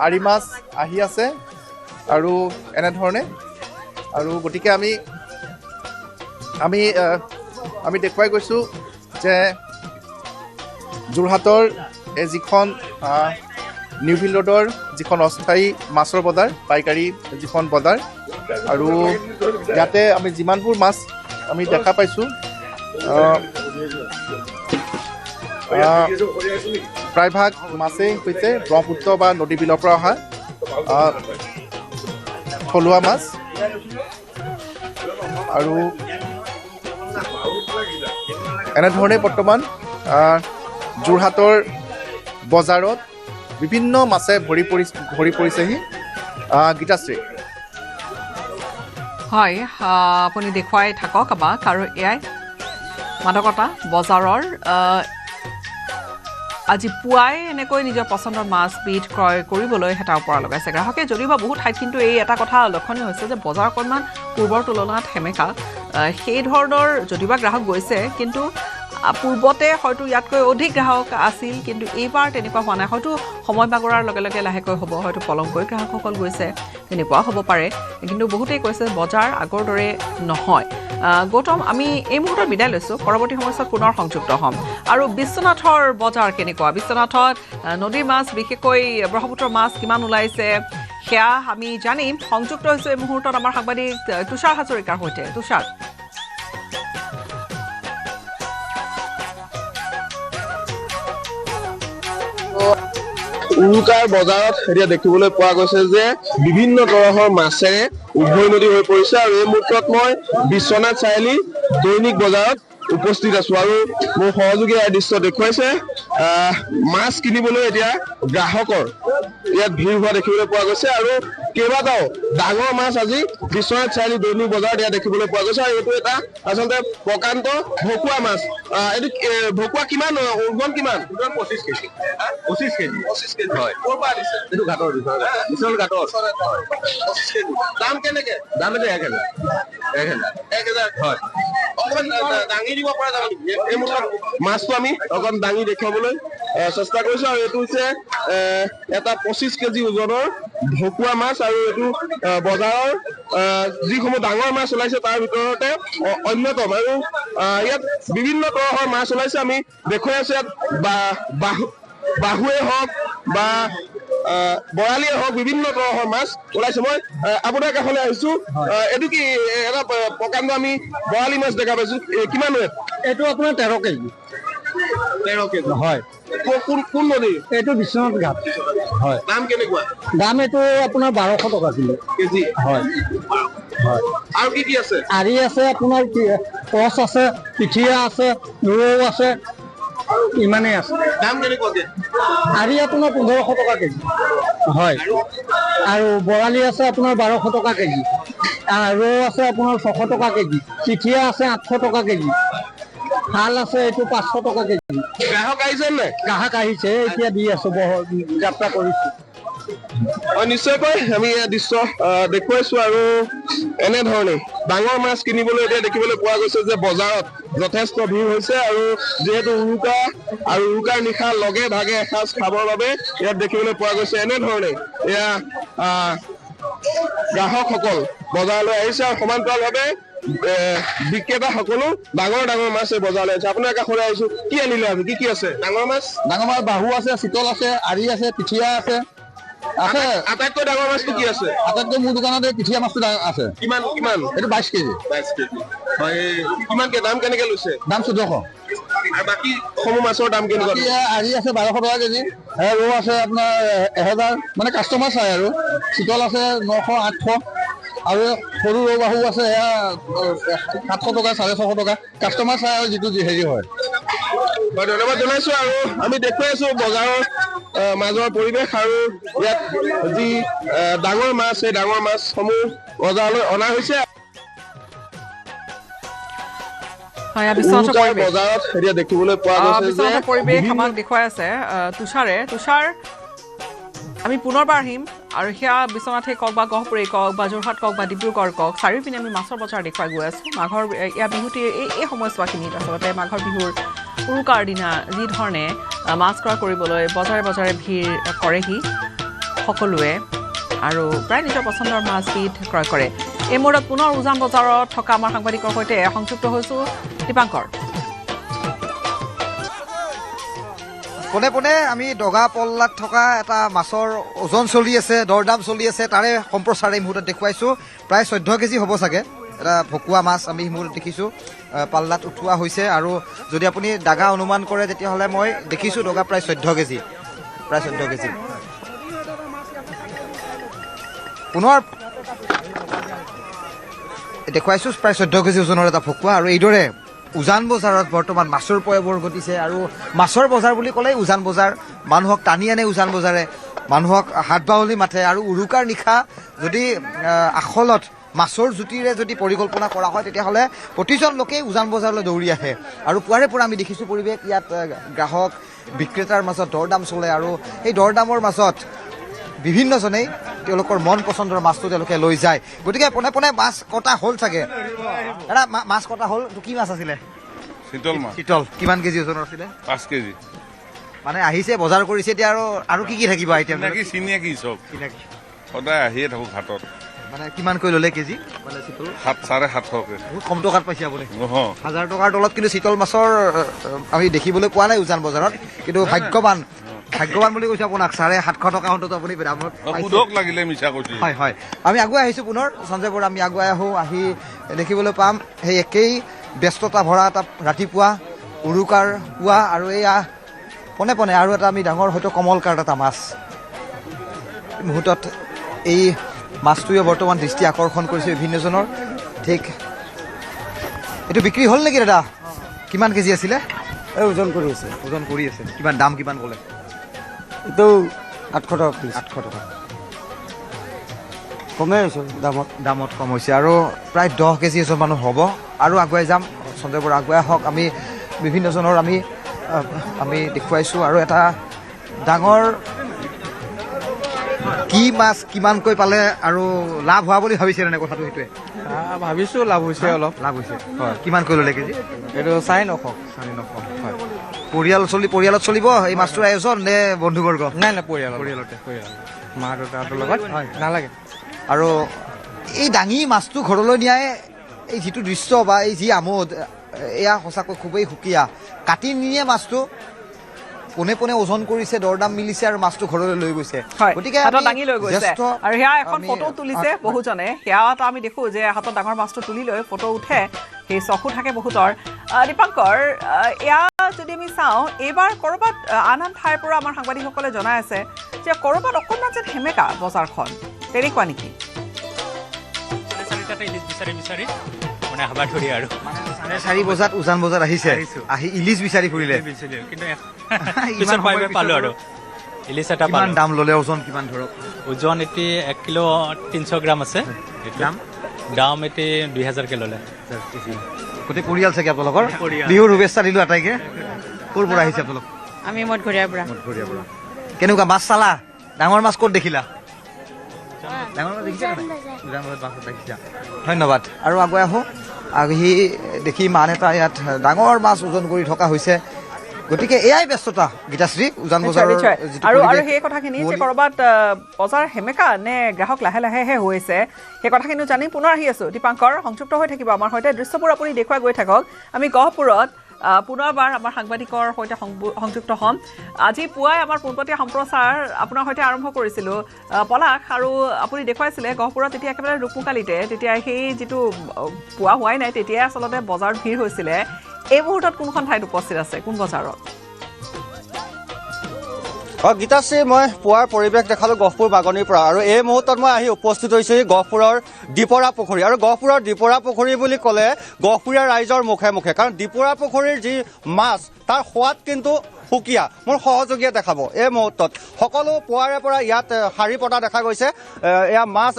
আৰি মাছ আহি আছে আৰু এনেধৰণে আৰু গতিকে আমি দেখুৱাই গৈছোঁ যে যোৰহাটৰ এই যিখন নিউ ফিল্ড ৰোডৰ যিখন অস্থায়ী মাছৰ বজাৰ পাইকাৰী যিখন বজাৰ আৰু ইয়াতে আমি যিমানবোৰ মাছ আমি দেখা পাইছোঁ প্ৰায়ভাগ মাছেই হৈছে ব্ৰহ্মপুত্ৰ বা নদী বিলৰ পৰা অহা থলুৱা মাছ আৰু এনেধৰণে বৰ্তমান যোৰহাটৰ বজাৰত বিভিন্ন মাছে ভৰি পৰিছেহি গীতাশ্ৰী হয় আপুনি দেখুৱাই থাকক আমাক আৰু এয়াই মাদকতা বজাৰৰ আজি পুৱাই এনেকৈ নিজৰ পচন্দৰ মাছবিধ ক্ৰয় কৰিবলৈ হেতা ওপৰা লগাইছে গ্ৰাহকে যদিও বা বহুত ঠাইত কিন্তু এই এটা কথা লক্ষণীয় হৈছে যে বজাৰ অকণমান পূৰ্বৰ তুলনাত সেমেকা সেই ধৰণৰ যদিও বা গ্ৰাহক গৈছে কিন্তু পূৰ্বতে হয়তো ইয়াতকৈ অধিক গ্ৰাহক আছিল কিন্তু এইবাৰ তেনেকুৱা হোৱা নাই হয়তো সময় বাগৰাৰ লগে লগে লাহেকৈ হ'ব হয়তো পলমকৈ গ্ৰাহকসকল গৈছে তেনেকুৱা হ'ব পাৰে কিন্তু বহুতেই কৈছে বজাৰ আগৰ দৰে নহয় গৌতম আমি এই মুহূৰ্তত বিদায় লৈছোঁ পৰৱৰ্তী সময়ছোৱাত পুনৰ সংযুক্ত হ'ম আৰু বিশ্বনাথৰ বজাৰ কেনেকুৱা বিশ্বনাথত নদীৰ মাছ বিশেষকৈ ব্ৰহ্মপুত্ৰৰ মাছ কিমান ওলাইছে সেয়া আমি জানিম সংযুক্ত হৈছোঁ এই মুহূৰ্তত আমাৰ সাংবাদিক তুষাৰ হাজৰিকাৰ সৈতে তুষাৰ উৰুকাৰ বজাৰত এতিয়া দেখিবলৈ পোৱা গৈছে যে বিভিন্ন তৰহৰ মাছেৰে উভৈনদী হৈ পৰিছে আৰু এই মুহূৰ্তত মই বিশ্বনাথ চাৰিআলি দৈনিক বজাৰত উপস্থিত আছো আৰু মোৰ সহযোগী এই দৃশ্য দেখুৱাইছে মাছ কিনিবলৈ এতিয়া গ্ৰাহকৰ ইয়াত ভিৰ হোৱা দেখিবলৈ পোৱা গৈছে আৰু কেইবাটাও ডাঙৰ মাছ আজি বিশ্বনাথ চাৰিআলি দৈনিক বজাৰত ইয়াত দেখিবলৈ পোৱা গৈছে আৰু এইটো এটা আচলতে প্ৰকাণ্ড ভকুৱা মাছ এইটো ভকুৱা কিমান ওজন কিমান 25 কেজি 25 কেজি হয় ক'ৰ পৰা আনিছে এইটো ঘাটৰ বিশ্বনাথ ঘাটৰ 25 কেজি দাম কেনেকে দাম এতিয়া 1000 হয় অকণ দাঙি দিব পৰা যাব এই মুহূৰ্তত মাছটো আমি অকণ দাঙি দেখুৱাবলৈ চেষ্টা কৰিছো আৰু এইটো হৈছে এটা 25 কেজি ওজনৰ ভকুৱা মাছ আৰু এইটো বজাৰৰ যিসমূহ ডাঙৰ মাছ ওলাইছে তাৰ ভিতৰতে অন্যতম আৰু ইয়াত বিভিন্ন তৰহৰ মাছ ওলাইছে আমি দেখুৱাই আছো ইয়াত বাহুৱে হওক বা বৰালিয়ে হওক বিভিন্ন তৰহৰ মাছ ওলাইছে মই আপোনাৰ কাষলৈ আহিছো এইটো কি এটা প্ৰকাণ্ড আমি বৰালি মাছ দেখা পাইছো কিমান ৱেট এইটো আপোনাৰ 13 কেজি হয় কোন নদী এইটো বিশ্বনাথ ঘাট হয় দাম কেনেকুৱা দাম এইটো আপোনাৰ 1200 টকা কিলো কেজি হয় হয় আৰু কি আছে আৰি আছে আপোনাৰ কচ আছে পিঠিয়া আছে ৰৌ আছে ইমানেই আছে দাম কেনেকুৱাকে আৰি আপোনাৰ 1500 টকা কেজি হয় আৰু বৰালি আছে আপোনাৰ 1200 টকা কেজি ৰৌ আছে আপোনাৰ 600 টকা কেজি পিঠিয়া আছে 800 টকা কেজি শাল আছে এইটো 500 টকা কেজি গ্ৰাহক আহিছে নে গ্ৰাহক আহিছে এতিয়া দি আছো যাত্ৰা কৰিছো নিশ্চয়কৈ আমি এই দৃশ্য দেখুৱাইছো আৰু এনেধৰণে ডাঙৰ মাছ কিনিবলৈ এতিয়া দেখিবলৈ পোৱা গৈছে যে বজাৰত যথেষ্ট ভিৰ হৈছে আৰু যিহেতু উৰুকা আৰু উৰুকাৰ নিশা লগে ভাগে এসাঁজ খাবৰ বাবে ইয়াত দেখিবলৈ পোৱা গৈছে এনেধৰণে এয়া গ্ৰাহকসকল বজাৰলৈ আহিছে আৰু সমান্তৰালভাৱে বিক্ৰেতা সকলো ডাঙৰ ডাঙৰ মাছ এই বজাৰলৈ আহিছে আপোনাৰ কাষলৈ আহিছো কি আনিলে আমি কি আছে ডাঙৰ মাছ বাহু আছে চিতল আছে আৰি আছে পিঠিয়া আছে আছে আটাইতকৈ ডাঙৰ মাছটো কি আছে আটাইতকৈ মোৰ দোকানত এই পিঠিয়া মাছটো আছে কিমান এইটো 22 কেজি হয় কিমানকে দাম কেনেকে লৈছে দাম 1400 আৰু বাকী সমূহ মাছৰ দাম কেনেকুৱা আৰি আছে 1200 টকা কেজি ৰৌ আছে আপোনাৰ 1000 মানে কাষ্টমাৰ চাই আৰু চিতল আছে 900 800 আৰু সৰু ৰৌ বাহু আছে এয়া 700 টকা 650 টকা কাষ্টমাৰ চাই আৰু যিটো হেৰি হয় ধন্যবাদ জনাইছো আৰু আমি দেখুৱাই আছো বজাৰৰ মাজৰ পৰিৱেশ আৰু ইয়াত যি ডাঙৰ মাছ এই ডাঙৰ মাছসমূহ বজাৰলৈ অনা হৈছে বজাৰত এতিয়া দেখিবলৈ পোৱা গৈছে পৰিৱেশ আমাক দেখুৱাই আছে তুষাৰ আমি পুনৰবাৰ আহিম আৰু সেয়া বিশ্বনাথে কওক বা গহপুৰে কওক বা যোৰহাট কওক বা ডিব্ৰুগড় কওক চাৰিওপিনে আমি মাছৰ বজাৰ দেখুৱাই গৈ আছোঁ মাঘৰ ইয়াৰ বিহুটিৰ এই সময়ছোৱাখিনিত আচলতে মাঘৰ বিহুৰ উৰুকাৰ দিনা যি ধৰণে মাছ ক্ৰয় কৰিবলৈ বজাৰে বজাৰে ভিৰ কৰেহি সকলোৱে আৰু প্ৰায় নিজৰ পচন্দৰ মাছবিধ ক্ৰয় কৰে। এই মুহূৰ্তত পুনৰ উজান বজাৰত থকা আমাৰ সাংবাদিকৰ সৈতে সংযুক্ত হৈছোঁ দীপাংকৰ। পোনে পোনে আমি দগা পল্লাত থকা এটা মাছৰ ওজন চলি আছে, দৰদাম চলি আছে, তাৰে সম্প্ৰচাৰ এই মুহূৰ্তত দেখুৱাইছোঁ। প্ৰায় 14 কেজি হ'ব চাগে এটা ভকুৱা মাছ আমি এই মুহূৰ্তত দেখিছোঁ পাল্লাত উঠোৱা হৈছে। আৰু যদি আপুনি দাগা অনুমান কৰে তেতিয়াহ'লে মই দেখিছোঁ দগা প্ৰায় 14 কেজি, প্ৰায় 14 কেজি। পুনৰ দেখুৱাইছোঁ প্ৰায় 14 কেজি ওজনৰ এটা ভকুৱা। আৰু এইদৰে উজান বজাৰত বৰ্তমান মাছৰ পয়বৰ ঘটিছে। আৰু মাছৰ বজাৰ বুলি ক'লেই উজান বজাৰ, মানুহক টানি আনে উজান বজাৰে, মানুহক হাত বাউলি মাতে। আৰু উৰুকাৰ নিশা যদি আখলত মাছৰ জুতিৰে যদি পৰিকল্পনা কৰা হয় তেতিয়াহ'লে প্ৰতিজন লোকেই উজান বজাৰলৈ দৌৰি আহে। আৰু পুৱাৰে পৰা আমি দেখিছোঁ পৰিৱেশ ইয়াত গ্ৰাহক বিক্ৰেতাৰ মাজত দৰদাম চলে। আৰু এই দৰদামৰ মাজত বিভিন্নজনেই তেওঁলোকৰ মন পচন্দৰ মাছটো তেওঁলোকে লৈ যায়। গতিকে পোনে পোনে মাছ কটা হ'ল চাগে। দাদা মাছ কটা হ'ল, কি মাছ আছিলে? চিতল মাছ। চিতল কিমান কেজি ওজনৰ আছিলে? 5 কেজি। মানে আহিছে বজাৰ কৰিছে এতিয়া আৰু কি থাকিব আইটেম? চিনাকি চব সদায় আহিয়ে থাকো ঘাটত। মানে কিমানকৈ ল'লে কেজি? মানে চিতল 7,750কে। বহুত কম টকাত পাইছে আপুনি। 1000 টকাৰ তলত কিন্তু চিতল মাছৰ আমি দেখিবলৈ পোৱা নাই উজান বজাৰত। কিন্তু ভাগ্যৱান বুলি কৈছোঁ আপোনাক, 750 টকা অন্তত আপুনি দামত লাগিলে মিছা কৈছে। হয় হয়। আমি আগুৱাই আহিছোঁ পুনৰ সঞ্জয় বৰা, আমি আগুৱাই আহোঁ। আহি দেখিবলৈ পাম সেই একেই ব্যস্ততা ভৰা এটা ৰাতিপুৱা উৰুকাৰ পুৱা। আৰু এয়া পোনে পোনে আৰু এটা আমি ডাঙৰ হয়তো কমলকাৰ্ড এটা মাছ মুহূৰ্তত এই মাছটোৱে বৰ্তমান দৃষ্টি আকৰ্ষণ কৰিছে বিভিন্নজনৰ। ঠিক এইটো বিক্ৰী হ'ল নেকি দাদা? কিমান কেজি আছিলে? ওজন কৰি আছে। ওজন কৰি আছে। কিমান দাম কিমান ক'লে? এইটো 800 টকা পিছ। 800 টকা কমেই হৈছে দামত কম হৈছে। আৰু প্ৰায় 10 কেজি এজন মানুহ হ'ব। আৰু আগুৱাই যাম, সঞ্জয় বৰা আগুৱাই আহক। আমি বিভিন্নজনৰ আমি দেখুৱাইছোঁ। আৰু এটা ডাঙৰ কি মাছ কিমানকৈ পালে আৰু লাভ হোৱা বুলি ভাবিছে নে কথাটো? সেইটোৱে ভাবিছোঁ লাভ হৈছে, অলপ লাভ হৈছে। হয়, কিমানকৈ ল'লে কেজি? এইটো 950। 950। হয়। পৰিয়ালত চলিব এই মাছটোৰ আয়োজন নে বন্ধুবৰ্গ? নাই পৰিয়ালতে মা দেউতাহঁতৰ লগত নালাগে। আৰু এই দাঙি মাছটো ঘৰলৈ নিয়াই এই যিটো দৃশ্য বা এই যি আমোদ, এয়া সঁচাকৈ খুবেই সুকীয়া। কাটি নিয়ে মাছটো, পোনে পোনে ওজন কৰিছে, দৰদাম মিলিছে আৰু মাছটো ঘৰলৈ লৈ গৈছে। গতিকে হাতত দাঙি লৈ গৈছে। আৰু সেয়া এখন ফটো তুলিছে বহুজনে। সেয়া এটা আমি দেখোঁ যে হাতত ডাঙৰ মাছটো তুলি লৈ ফটো উঠে, সেই চকু থাকে বহুতৰ। দীপাংকৰ, এয়া যদি আমি চাওঁ এইবাৰ ক'ৰবাত আন ঠাইৰ পৰা আমাৰ সাংবাদিকসকলে জনাই আছে যে ক'ৰবাত অকণমান যেন সেমেকা বজাৰখন, তেনেকুৱা নেকি? মানে হাবা ধৰি আৰু 4:30 বজাত উজান বজাৰ আহিছে, আহি ইলিচ বিচাৰি ফুৰিলে। কিন্তু পালো আৰু ইলিচ এটা কিমান দাম ল'লে? ওজন কিমান ধৰক? ওজন এতিয়া 1 কিলো 300 গ্ৰাম আছে। দাম এতিয়া 2000কে ল'লে। গোটেই পৰিয়াল চাগে আপোনালোকৰ? বিহুৰ শুভেচ্ছা দিলোঁ আটাইকে। ক'ৰ পৰা আহিছে আপোনালোক? আমি মঠঘৰীয়াৰ পৰা। কেনেকুৱা মাছ চালা? ডাঙৰ মাছ ক'ত দেখিলা? ডাঙৰ মাছ দেখিছা? ধন্যবাদ। আৰু আগুৱাই আহোঁ। আহি দেখি মান এটা ইয়াত ডাঙৰ মাছ ওজন কৰি থকা হৈছে। গতিকে এয়াই ব্যস্ততা গীতাশ্ৰী উজান বজাৰৰ। আৰু সেই কথাখিনি যে ক'ৰবাত বজাৰ সেমেকা নে গ্ৰাহক লাহে লাহেহে হৈছে, সেই কথাখিনিও জানি পুনৰ আহি আছোঁ। দীপাংকৰ সংযুক্ত হৈ থাকিব আমাৰ সৈতে। দৃশ্যবোৰ আপুনি দেখুৱাই গৈ থাকক। আমি গহপুৰত পুনৰবাৰ আমাৰ সাংবাদিকৰ সৈতে সংযুক্ত হ'ম। আজি পুৱাই আমাৰ পোনপটীয়া সম্প্ৰচাৰ আপোনাৰ সৈতে আৰম্ভ কৰিছিলোঁ পলাশ, আৰু আপুনি দেখুৱাইছিলে গহপুৰত তেতিয়া একেবাৰে ৰূপমুকালিতে, তেতিয়া সেই যিটো পুৱা হোৱাই নাই তেতিয়াই আচলতে বজাৰত ভিৰ হৈছিলে। এই মুহূৰ্তত কোনখন ঠাইত উপস্থিত আছে, কোন বজাৰত? গীতাশ্ৰী, মই পুৱাৰ পৰিৱেশ দেখালোঁ গহপুৰ বাগনিৰ পৰা। আৰু এই মুহূৰ্তত মই আহি উপস্থিত হৈছোঁ গহপুৰৰ ডিপৰা পুখুৰী। আৰু গহপুৰৰ ডিপৰা পুখুৰী বুলি ক'লে গহপুৰীয়া ৰাইজৰ মুখে মুখে, কাৰণ ডিপৰা পুখুৰীৰ যি মাছ তাৰ সোৱাদ কিন্তু সুকীয়া। মোৰ সহযোগীয়ে দেখাব এই মুহূৰ্তত। সকলো পুৱাৰে পৰা ইয়াত শাৰী পতা দেখা গৈছে। এয়া মাছ,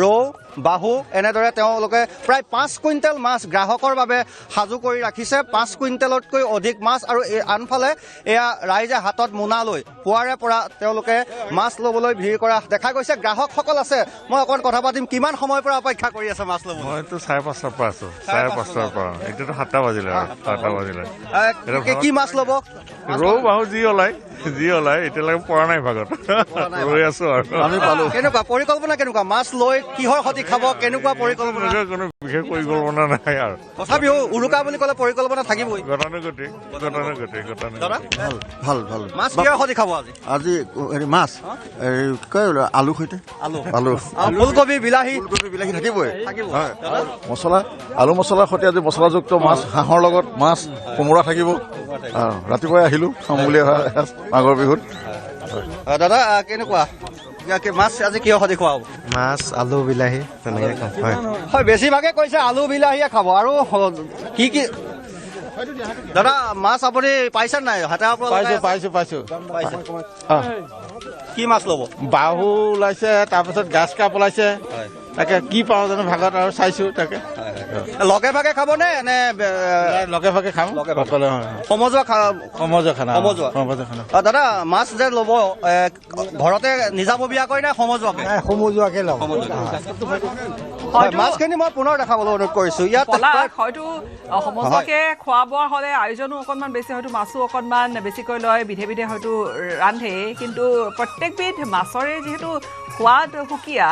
ৰৌ, বাহু, এনেদৰে তেওঁলোকে প্ৰায় 5 কুইণ্টেল মাছ গ্ৰাহকৰ বাবে সাজু কৰি ৰাখিছে। 5 কুইণ্টেলতকৈ অধিক মাছ। আৰু আনফালে এয়া ৰাইজে হাতত মোনা লৈ পুৱাৰে পৰা তেওঁলোকে মাছ ল'বলৈ ভিৰ কৰা দেখা গৈছে। গ্ৰাহকসকল আছে, মই অকণ কথা পাতিম। কিমান সময়ৰ পৰা অপেক্ষা কৰি আছে মাছ ল'বলৈ? মইতো 5:30 পৰা আছো। 5:30 পৰা এতিয়াতো 7টা বাজিলে আৰু 7টা বাজিলে। কি মাছ ল'ব? ৰৌ ৰৌ বাহু যি ওলাই এতিয়ালৈকে পৰা নাই ভাগত ৰৈ আছো আৰু আমি পালো কেনেকুৱা পৰিকল্পনা কেনেকুৱা মাছ লৈ কিহৰ সৈতে খাব কেনেকুৱা পৰিকল্পনা কোনো বিশেষ পৰিকল্পনা নাই আৰু তথাপিও উৰুকা বুলি ক'লে পৰিকল্পনা থাকিবই গতানুগতিক ভাল ভাল মাছ কিহৰ সৈতে খাব আজি আজি হেৰি মাছ হেৰি কি কয় আলু সৈতে আলু ফুলকবি বিলাহী বিলাহী থাকিবই হয় মছলা আলু মছলাৰ সৈতে আজি মছলাযুক্ত মাছ হাঁহৰ লগত মাছ কোমোৰা থাকিব ৰাতিপুৱাই আহিলো খাম বুলি মাঘৰ বিহুত দাদা কেনেকুৱা মাছ আজি কিহৰ সৈতে খোৱা হ'ব মাছ আলু বিলাহী তেনেকৈ খাওঁ হয় হয় বেছিভাগে কৈছে আলু বিলাহীয়ে খাব আৰু কি কি দাদা মাছ আপুনি পাইছে নাই হাতৰ পৰা পাইছো কি মাছ ল'ব বাহু ওলাইছে তাৰপিছত গাছ কাপ ওলাইছে তাকে কি পাওঁ জানো ভাগত আৰু চাইছো তাকে লগে ভাগে খাব নে লগে ভাগে খাম সকলোৱে সমজুৱা সমজুৱা খানা দাদা মাছ যে ল'ব ঘৰতে নিজাববীয়াকৈ নে সমজুৱাকৈ সমজুৱাকে ল'ম মাছখিনি মই পুনৰ দেখাবলৈ অনুৰোধ কৰিছো ইয়াত পলাশ হয়তো সমজুৱাকে খোৱা বোৱা হ'লে আয়োজনো অকণমান বেছি হয়তো মাছো অকণমান বেছিকৈ লয় বিধে বিধে হয়তো ৰান্ধে কিন্তু প্ৰত্যেকবিধ মাছৰে যিহেতু সোৱাদ সুকীয়া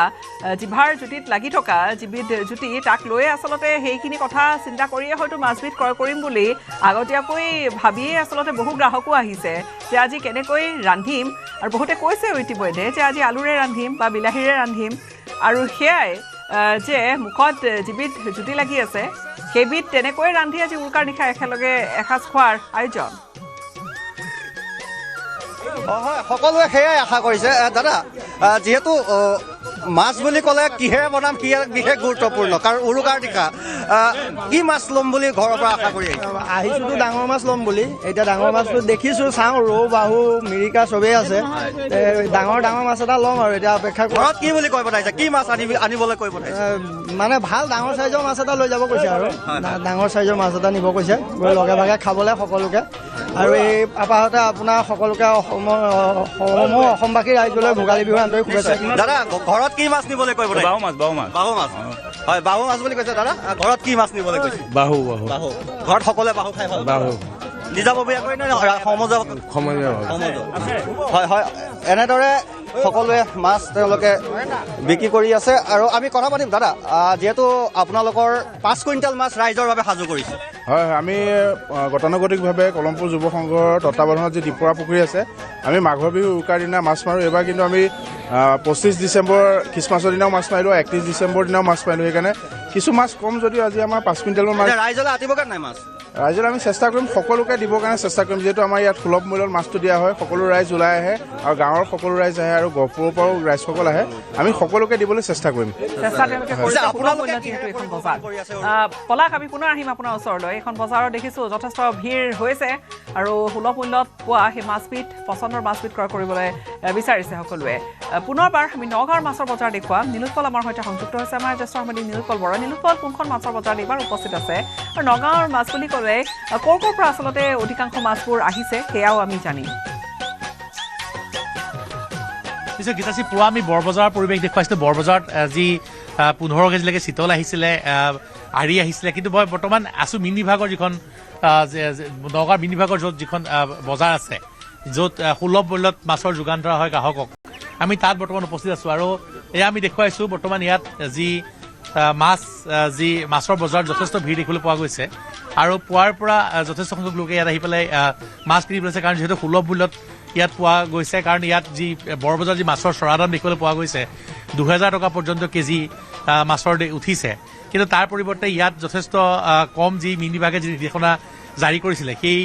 জিভাৰ জুতিত লাগি থকা যিবিধ জুতি তাক লৈয়ে আচলতে সেইখিনি কথা চিন্তা কৰিয়ে হয়তো মাছবিধ ক্ৰয় কৰিম বুলি আগতীয়াকৈ ভাবিয়ে আচলতে বহু গ্ৰাহকো আহিছে যে আজি কেনেকৈ ৰান্ধিম আৰু বহুতে কৈছে ইতিমধ্যে যে আজি আলুৰে ৰান্ধিম বা বিলাহীৰে ৰান্ধিম আৰু সেয়াই যে মুখত যিবিধ জুতি লাগি আছে সেইবিধ তেনেকৈ ৰান্ধি আজি উৰুকাৰ নিশা একেলগে এসাঁজ খোৱাৰ আয়োজন হয় সকলোৱে সেয়াই আশা কৰিছে দাদা যিহেতু মাছ বুলি ক'লে কিহেৰে বনাম কি বিশেষ গুৰুত্বপূৰ্ণ কাৰণ উৰুকাৰ নিশা কি মাছ ল'ম বুলি ঘৰৰ পৰা আশা কৰি আহিছোতো ডাঙৰ মাছ ল'ম বুলি এতিয়া ডাঙৰ মাছটো দেখিছো চাওঁ ৰৌ বাহু মিৰিকা চবেই আছে ডাঙৰ মাছ এটা ল'ম আৰু এতিয়া অপেক্ষা ঘৰত কি বুলি কৈ পঠাইছে কি মাছ আনিবলৈ কৈ পঠাইছে মানে ভাল ডাঙৰ চাইজৰ মাছ এটা লৈ যাব কৈছে আৰু ডাঙৰ চাইজৰ মাছ এটা নিব কৈছে গৈ লগে ভাগে খাবলৈ সকলোকে আৰু এই আপাহতে আপোনাৰ সকলোকে অসমবাসী ৰাইজলৈ ভোগালী বিহুৰ আন্তৰিক শুভেচ্ছা দাদা ঘৰত কি মাছ নিবলৈ কৈ পঠাইছে বাহু মাছ হয় বাহু মাছ বুলি কৈছে দাদা ঘৰত কি মাছ নিবলৈ কৈছে বাহু ঘৰত সকলোৱে বাহু খাই ভাল বাহু নিজাববীয়াকৈ নে হয় হয় এনেদৰে সকলোৱে মাছ তেওঁলোকে বিক্ৰী কৰি আছে আৰু আমি কথা পাতিম দাদা যিহেতু আপোনালোকৰ 5 কুইণ্টেল মাছ ৰাইজৰ বাবে সাজু কৰিছে হয় আমি গতানুগতিকভাৱে কলমপুৰ যুৱ সংঘৰ তত্বাৱধানত যি দ্বীপৰা পুখুৰী আছে আমি মাঘৰ বিহু উৰুকাৰ দিনা মাছ মাৰোঁ এইবাৰ কিন্তু আমি 25 ডিচেম্বৰ খ্ৰীষ্টমাছৰ দিনাও মাছ মাৰিলোঁ 31 ডিচেম্বৰ দিনাও মাছ মাৰিলোঁ সেইকাৰণে কিছু মাছ কম যদিও আজি আমাৰ 5 কুইণ্টেলমান মাছ ৰাইজলৈ আতিবগৈ নাই মাছ ৰাইজলৈ আমি চেষ্টা কৰিম সকলোকে দিবৰ কাৰণে চেষ্টা কৰিম যিহেতু আমাৰ ইয়াত সুলভ মূল্যত মাছটো দিয়া হয় সকলো ৰাইজ ওলাই আহে আৰু গাঁৱৰ সকলো ৰাইজ আহে আৰু গহপুৰৰ পৰাও ৰাইজসকল আহে আমি সকলোকে দিবলৈ চেষ্টা কৰিম পলাশ আমি পুনৰ আহিম আপোনাৰ ওচৰলৈ এখন বজাৰত দেখিছোঁ যথেষ্ট ভিৰ হৈছে আৰু সুলভ মূল্যত পোৱা সেই মাছবিধ পচন্দৰ মাছবিধ ক্ৰয় কৰিবলৈ বিচাৰিছে সকলোৱে পুনৰবাৰ আমি নগাঁৱৰ মাছৰ বজাৰ দেখুৱাম নীলোৎপল আমাৰ সৈতে সংযুক্ত হৈছে আমাৰ জ্যেষ্ঠ সাংবাদিক নীলোৎপল বৰা নীলোৎপল কোনখন মাছৰ বজাৰ এইবাৰ উপস্থিত আছে আৰু নগাঁৱৰ মাছ বুলি ক'লে ক'ৰ পৰা আচলতে অধিকাংশ মাছবোৰ আহিছে সেয়াও আমি জানিম পিছে গীতাশ্ৰী পুৱা আমি বৰবজাৰৰ পৰিৱেশ দেখুৱাইছিলোঁ বৰবজাৰত যি 15 কেজিলৈকে চিতল আহিছিলে আৰি আহিছিলে কিন্তু মই বৰ্তমান আছোঁ মিনি বিভাগৰ যিখন নগাঁৱৰ মিনি বিভাগৰ য'ত যিখন বজাৰ আছে য'ত সুলভ মূল্যত মাছৰ যোগান ধৰা হয় গ্ৰাহকক আমি তাত বৰ্তমান উপস্থিত আছোঁ আৰু এয়া আমি দেখুৱাইছোঁ বৰ্তমান ইয়াত যি মাছৰ বজাৰত যথেষ্ট ভিৰ দেখিবলৈ পোৱা গৈছে আৰু পুৱাৰ পৰা যথেষ্ট সংখ্যক লোকে ইয়াত আহি পেলাই মাছ কিনি পেলাইছে কাৰণ যিহেতু সুলভ মূল্যত ইয়াত পোৱা গৈছে কাৰণ ইয়াত যি বৰবজাৰত যি মাছৰ চৰা দাম দেখিবলৈ পোৱা গৈছে 2000 টকা পৰ্যন্ত কেজি মাছৰ উঠিছে কিন্তু তাৰ পৰিৱৰ্তে ইয়াত যথেষ্ট কম যি মিনি বিভাগে যি নিৰ্দেশনা জাৰি কৰিছিলে সেই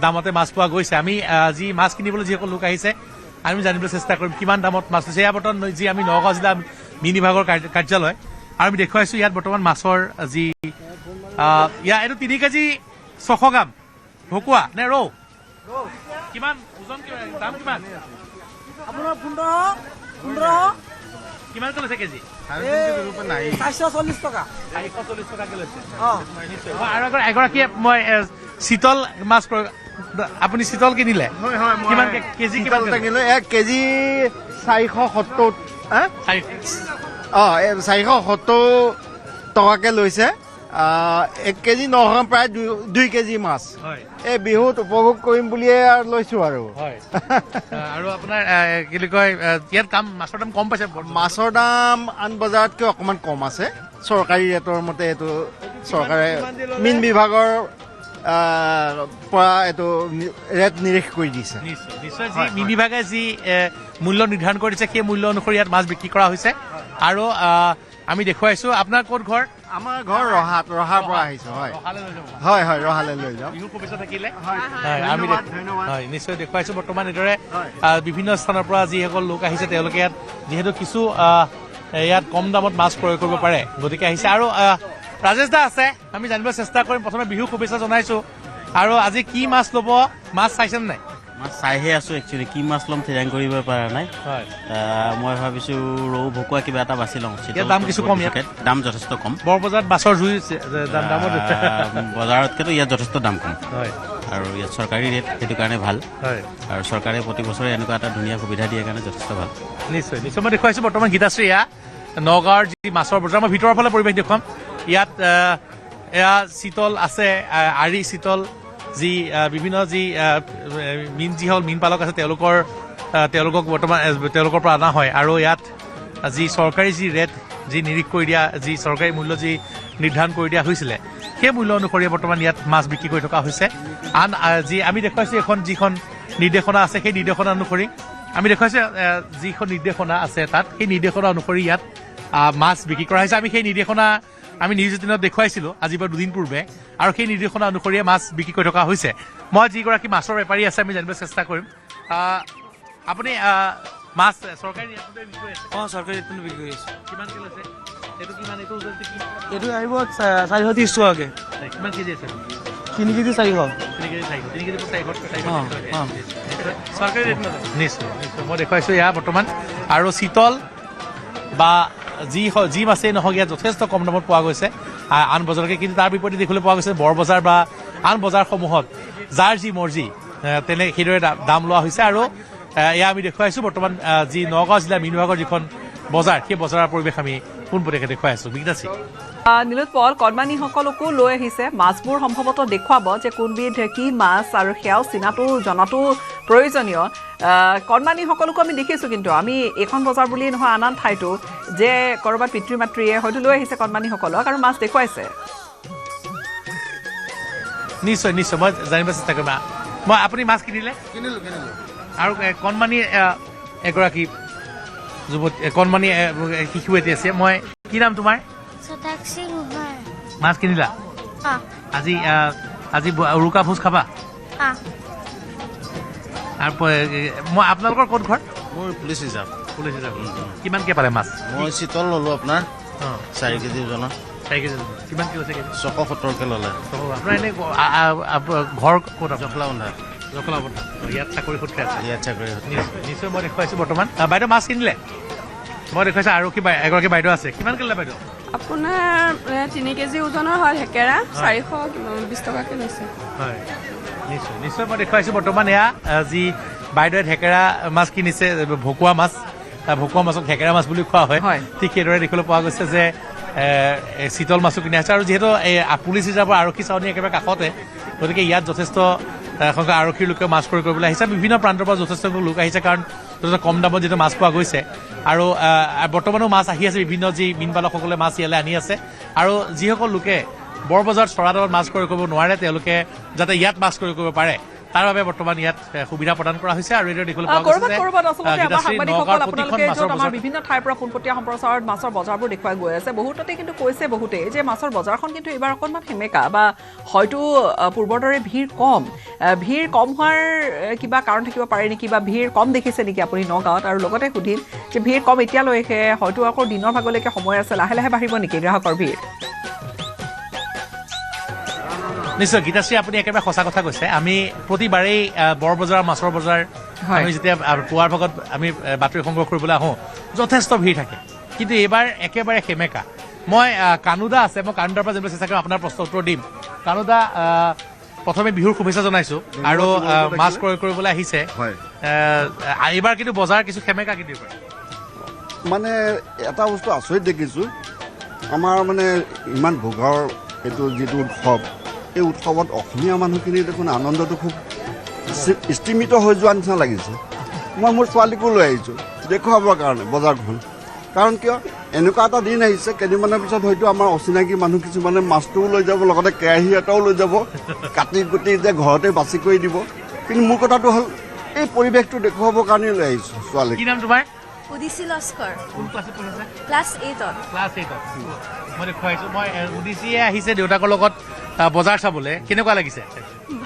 দামতে মাছ পোৱা গৈছে আমি যি মাছ কিনিবলৈ যিসকল লোক আহিছে আমি জানিবলৈ চেষ্টা কৰিম কিমান দামত মাছ হৈছে এয়া বৰ্তমান যি আমি নগাঁও জিলা মিনি বিভাগৰ কাৰ্যালয় আৰু আমি দেখুৱাইছোঁ ইয়াত বৰ্তমান মাছৰ যি এইটো 3 কেজি 600 গ্ৰাম ভকুৱা নে ৰৌ কিমান ওজন দাম কিমান আপোনাৰ 15 কিমান লৈছে কেজি 440 টকা 440 টকাকে লৈছে আৰু এগৰাকীয়ে মই চিতল মাছ আপুনি চিতল কিনিলে কিমান কেজি কিমান কিনিলে 1 কেজি 470 470 টকাকে লৈছে 1 কেজি নহয় প্ৰায় 2 কেজি মাছ এই বিহুত উপভোগ কৰিম বুলিয়ে লৈছোঁ আৰু হয় আৰু আপোনাৰ কি বুলি কয় ইয়াত মাছৰ দাম কম পাইছে মাছৰ দাম আন বজাৰতকৈ অকণমান কম আছে চৰকাৰী ৰেটৰ মতে এইটো চৰকাৰে মীন বিভাগৰ পৰা এইটো ৰেট নিৰীখ কৰি দিছে নিশ্চয় যি মীন বিভাগে যি মূল্য নিৰ্ধাৰণ কৰি দিছে সেই মূল্য অনুসৰি ইয়াত মাছ বিক্ৰী কৰা হৈছে আৰু আমি দেখুৱাইছো আপোনাৰ ক'ত ঘৰ আমাৰ ঘৰ ৰহাৰ পৰা আহিছো হয় ৰহালৈ লৈ যাওঁ বিহু শুভেচ্ছা থাকিলে আমি হয় নিশ্চয় দেখুৱাইছো বৰ্তমান এইদৰে বিভিন্ন স্থানৰ পৰা যিসকল লোক আহিছে তেওঁলোকে ইয়াত যিহেতু কিছু ইয়াত কম দামত মাছ ক্ৰয় কৰিব পাৰে গতিকে আহিছে আৰু ৰাজেশ দা আছে আমি জানিব চেষ্টা কৰিম প্ৰথমে বিহু শুভেচ্ছা জনাইছো আৰু আজি কি মাছ ল'ব মাছ চাইছেনে নাই মাছ চাইহে আছো একচুৱেলি কি মাছ ল'ম থিৰাং কৰিব পৰা নাই মই ভাবিছো ৰৌ ভকুৱা কিবা এটা বাছি লওঁ দাম কিছু কম ইয়াত দাম যথেষ্ট কম বৰবজাৰত মাছৰ জুই বজাৰতকেতো ইয়াত যথেষ্ট দাম কম আৰু ইয়াত চৰকাৰী ৰেট সেইটো কাৰণে ভাল আৰু চৰকাৰে প্ৰতি বছৰে এনেকুৱা এটা ধুনীয়া সুবিধা দিয়ে কাৰণে যথেষ্ট ভাল নিশ্চয় নিশ্চয় মই দেখুৱাইছো বৰ্তমান গীতাশ্ৰী এয়া নগাঁৱৰ যি মাছৰ বজাৰ মই ভিতৰৰ ফালে পৰিৱেশ দেখুৱাম ইয়াত এয়া চিতল আছে আৰি চিতল যি বিভিন্ন যি মীন যিসকল মীন পালক আছে তেওঁলোকক বৰ্তমান তেওঁলোকৰ পৰা অনা হয় আৰু ইয়াত যি চৰকাৰী যি ৰেট যি নিৰীখ কৰি দিয়া যি চৰকাৰী মূল্য যি নিৰ্ধাৰণ কৰি দিয়া হৈছিলে সেই মূল্য অনুসৰি বৰ্তমান ইয়াত মাছ বিক্ৰী কৰি থকা হৈছে আন যি আমি দেখুৱাইছোঁ এখন যিখন নিৰ্দেশনা আছে সেই নিৰ্দেশনা অনুসৰি আমি দেখুৱাইছোঁ যিখন নিৰ্দেশনা আছে তাত সেই নিৰ্দেশনা অনুসৰি ইয়াত মাছ বিক্ৰী কৰা হৈছে আমি সেই নিৰ্দেশনা আমি নিউজ 18ত দেখুৱাইছিলোঁ আজিৰ পৰা 2 দিন পূৰ্বে আৰু সেই নিৰ্দেশনা অনুসৰিয়ে মাছ বিক্ৰী কৰি থকা হৈছে মই যিগৰাকী মাছৰ বেপাৰী আছে আমি জানিব চেষ্টা কৰিম আপুনি মাছ চৰকাৰী চৰকাৰী ৰেটত বিক্ৰী কৰি আছোঁ কিমানকৈ লৈছে এইটো কিমান এইটো ওজনটো কি এইটো আহিব 430 টকাকৈ কিমান কেজি আছে 3 কেজি 400 3 কেজি 400 চৰকাৰী ৰেট নিশ্চয় মই দেখুৱাইছোঁ এয়া বৰ্তমান আৰু চিতল বা যি মাছেই নহওক ইয়াত যথেষ্ট কম দামত পোৱা গৈছে আন বজাৰতকৈ কিন্তু তাৰ বিপৰীতে দেখিবলৈ পোৱা গৈছে বৰবজাৰ বা আন বজাৰসমূহত যাৰ যি মৰ্জি সেইদৰে দাম লোৱা হৈছে আৰু এয়া আমি দেখুৱাইছোঁ বৰ্তমান যি নগাঁও জিলাৰ মীন বিভাগৰ যিখন বজাৰ সেই বজাৰৰ পৰিৱেশ আমি পোনপটীয়াকৈ দেখুৱাই আছোঁ বিগতাচি নীলোৎপল কৰ্মানীসকলকো লৈ আহিছে মাছবোৰ সম্ভৱতঃ দেখুৱাব যে কোনবিধ কি মাছ আৰু সেয়াও চিনাটো জনাটো প্ৰয়োজনীয় কৰ্মানীসকলকো আমি দেখিছোঁ কিন্তু আমি এইখন বজাৰ বুলিয়ে নহয় আন ঠাইতো যে ক'ৰবাত পিতৃ মাতৃয়ে হয়তো লৈ আহিছে কৰ্মানীসকলক আৰু মাছ দেখুৱাইছে নিশ্চয় নিশ্চয় মই জানিব চেষ্টা কৰিম মই আপুনি মাছ কিনিলে আৰু কণমানি এগৰাকী যুৱতী কণমানি শিশু এটি আছে মই কি নাম তোমাৰ মাছ কিনিলা আজি আজি উৰুকা ভোজ খাবা আৰু মই আপোনালোকৰ ক'ত ঘৰ মোৰ পুলিচ হিচাপ কিমানকৈ পালে মাছ মই চিতল ল'লোঁ আপোনাৰ 4 কেজি ওজনৰ 4 কেজি কিমান কি হৈছে 670কৈ ল'লে আপোনাৰ এনেই ঘৰ ক'ত জখলাবন্ধা ইয়াত চাকৰি সূত্ৰে আছে ইয়াত চাকৰি নিশ্চয় মই দেখুৱাইছোঁ বৰ্তমান বাইদেউ মাছ কিনিলে মই দেখুৱাইছোঁ আৰু এগৰাকী বাইদেউ আছে কিমান কিনিলে বাইদেউ আপোনাৰ 3 কেজি ওজনৰ হয় হেকেৰা 420 টকাকৈ লৈছে হয় নিশ্চয় নিশ্চয় মই দেখুৱাইছোঁ বৰ্তমান এয়া যি বাইদেৱে ঢেকেৰা মাছ কিনিছে ভকুৱা মাছক ঢেকেৰা মাছ বুলি কোৱা হয় ঠিক সেইদৰে দেখিবলৈ পোৱা গৈছে যে চিতল মাছো কিনি আছে আৰু যিহেতু এই পুলিচ ৰিজাৰ্ভৰ আৰক্ষী চাউনি একেবাৰে কাষতে গতিকে ইয়াত যথেষ্ট সংখ্যক আৰক্ষীৰ লোকে মাছ ক্ৰয় কৰিবলৈ আহিছে বিভিন্ন প্ৰান্তৰ পৰা যথেষ্ট সংখ্যক লোক আহিছে কাৰণ যথেষ্ট কম দামত যিটো মাছ পোৱা গৈছে আৰু বৰ্তমানো মাছ আহি আছে বিভিন্ন যি মীন পালকসকলে মাছ ইয়ালৈ আনি আছে আৰু যিসকল লোকে বৰবজাৰত চৰা দামত মাছ ক্ৰয় কৰিব নোৱাৰে তেওঁলোকে যাতে ইয়াত মাছ ক্ৰয় কৰিব পাৰে তাৰ বাবে বৰ্তমান ইয়াত সুবিধা প্ৰদান কৰা হৈছে আৰু এইদৰে দেখিবলৈ পোৱা গৈছে আমাৰ বিভিন্ন ঠাইৰ পৰা পোনপটীয়া সম্প্ৰচাৰত মাছৰ বজাৰবোৰ দেখুৱাই গৈ আছে বহুততে কিন্তু কৈছে বহুতেই যে মাছৰ বজাৰখন কিন্তু এইবাৰ অকণমান সেমেকা বা হয়তো পূৰ্বৰ দৰে ভিৰ কম হোৱাৰ কিবা কাৰণ থাকিব পাৰে নেকি বা ভিৰ কম দেখিছে নেকি আপুনি নগাঁৱত আৰু লগতে সুধিম যে ভিৰ কম এতিয়ালৈকে হয়তো আকৌ দিনৰ ভাগলৈকে সময় আছে লাহে লাহে বাঢ়িব নেকি গ্ৰাহকৰ ভিৰ নিশ্চয় গীতাশ্ৰী আপুনি একেবাৰে সঁচা কথা কৈছে আমি প্ৰতিবাৰেই বৰবজাৰ মাছৰ বজাৰ আমি যেতিয়া পুৱাৰ ভাগত আমি বাতৰি সংগ্ৰহ কৰিবলৈ আহোঁ যথেষ্ট ভিৰ থাকে কিন্তু এইবাৰ একেবাৰে সেমেকা মই কানুদা আছে মই কানুদাৰ পৰা জানিব চেষ্টা কৰিম আপোনাৰ প্ৰশ্ন উত্তৰ দিম কানুদা প্ৰথমে বিহুৰ শুভেচ্ছা জনাইছোঁ আৰু মাছ ক্ৰয় কৰিবলৈ আহিছে এইবাৰ কিন্তু বজাৰ কিছু সেমেকা কিন্তু মানে এটা বস্তু আচৰিত দেখিছোঁ আমাৰ মানে ইমান ভোগৰ এইটো যিটো উৎসৱ, এই উৎসৱত অসমীয়া মানুহখিনি দেখোন আনন্দটো খুব স্তিমিত হৈ যোৱা নিচিনা লাগিছে। মই মোৰ ছোৱালীকো লৈ আহিছোঁ দেখুৱাবৰ কাৰণে বজাৰখন। কাৰণ কিয় এনেকুৱা এটা দিন আহিছে, কেইদিনমানৰ পিছত হয়তো আমাৰ অচিনাকি মানুহ কিছুমানে মাছটোও লৈ যাব, লগতে কেৰাহী এটাও লৈ যাব, কাটি কুটি যে ঘৰতে বাছি কৰি দিব। কিন্তু মোৰ কথাটো হ'ল এই পৰিৱেশটো দেখুৱাবৰ কাৰণেই লৈ আহিছোঁ ছোৱালীক। কি নাম তোমাৰ? উদিচি লস্কৰ, কোন ক্লাছত পঢ়িছা? ক্লাছ 8ত। ক্লাছ 8ত। মই দেখুৱাইছোঁ, মই উদিচিয়ে আহিছে দেউতাকৰ লগত বজাৰ চাবলৈ, কেনেকুৱা লাগিছে?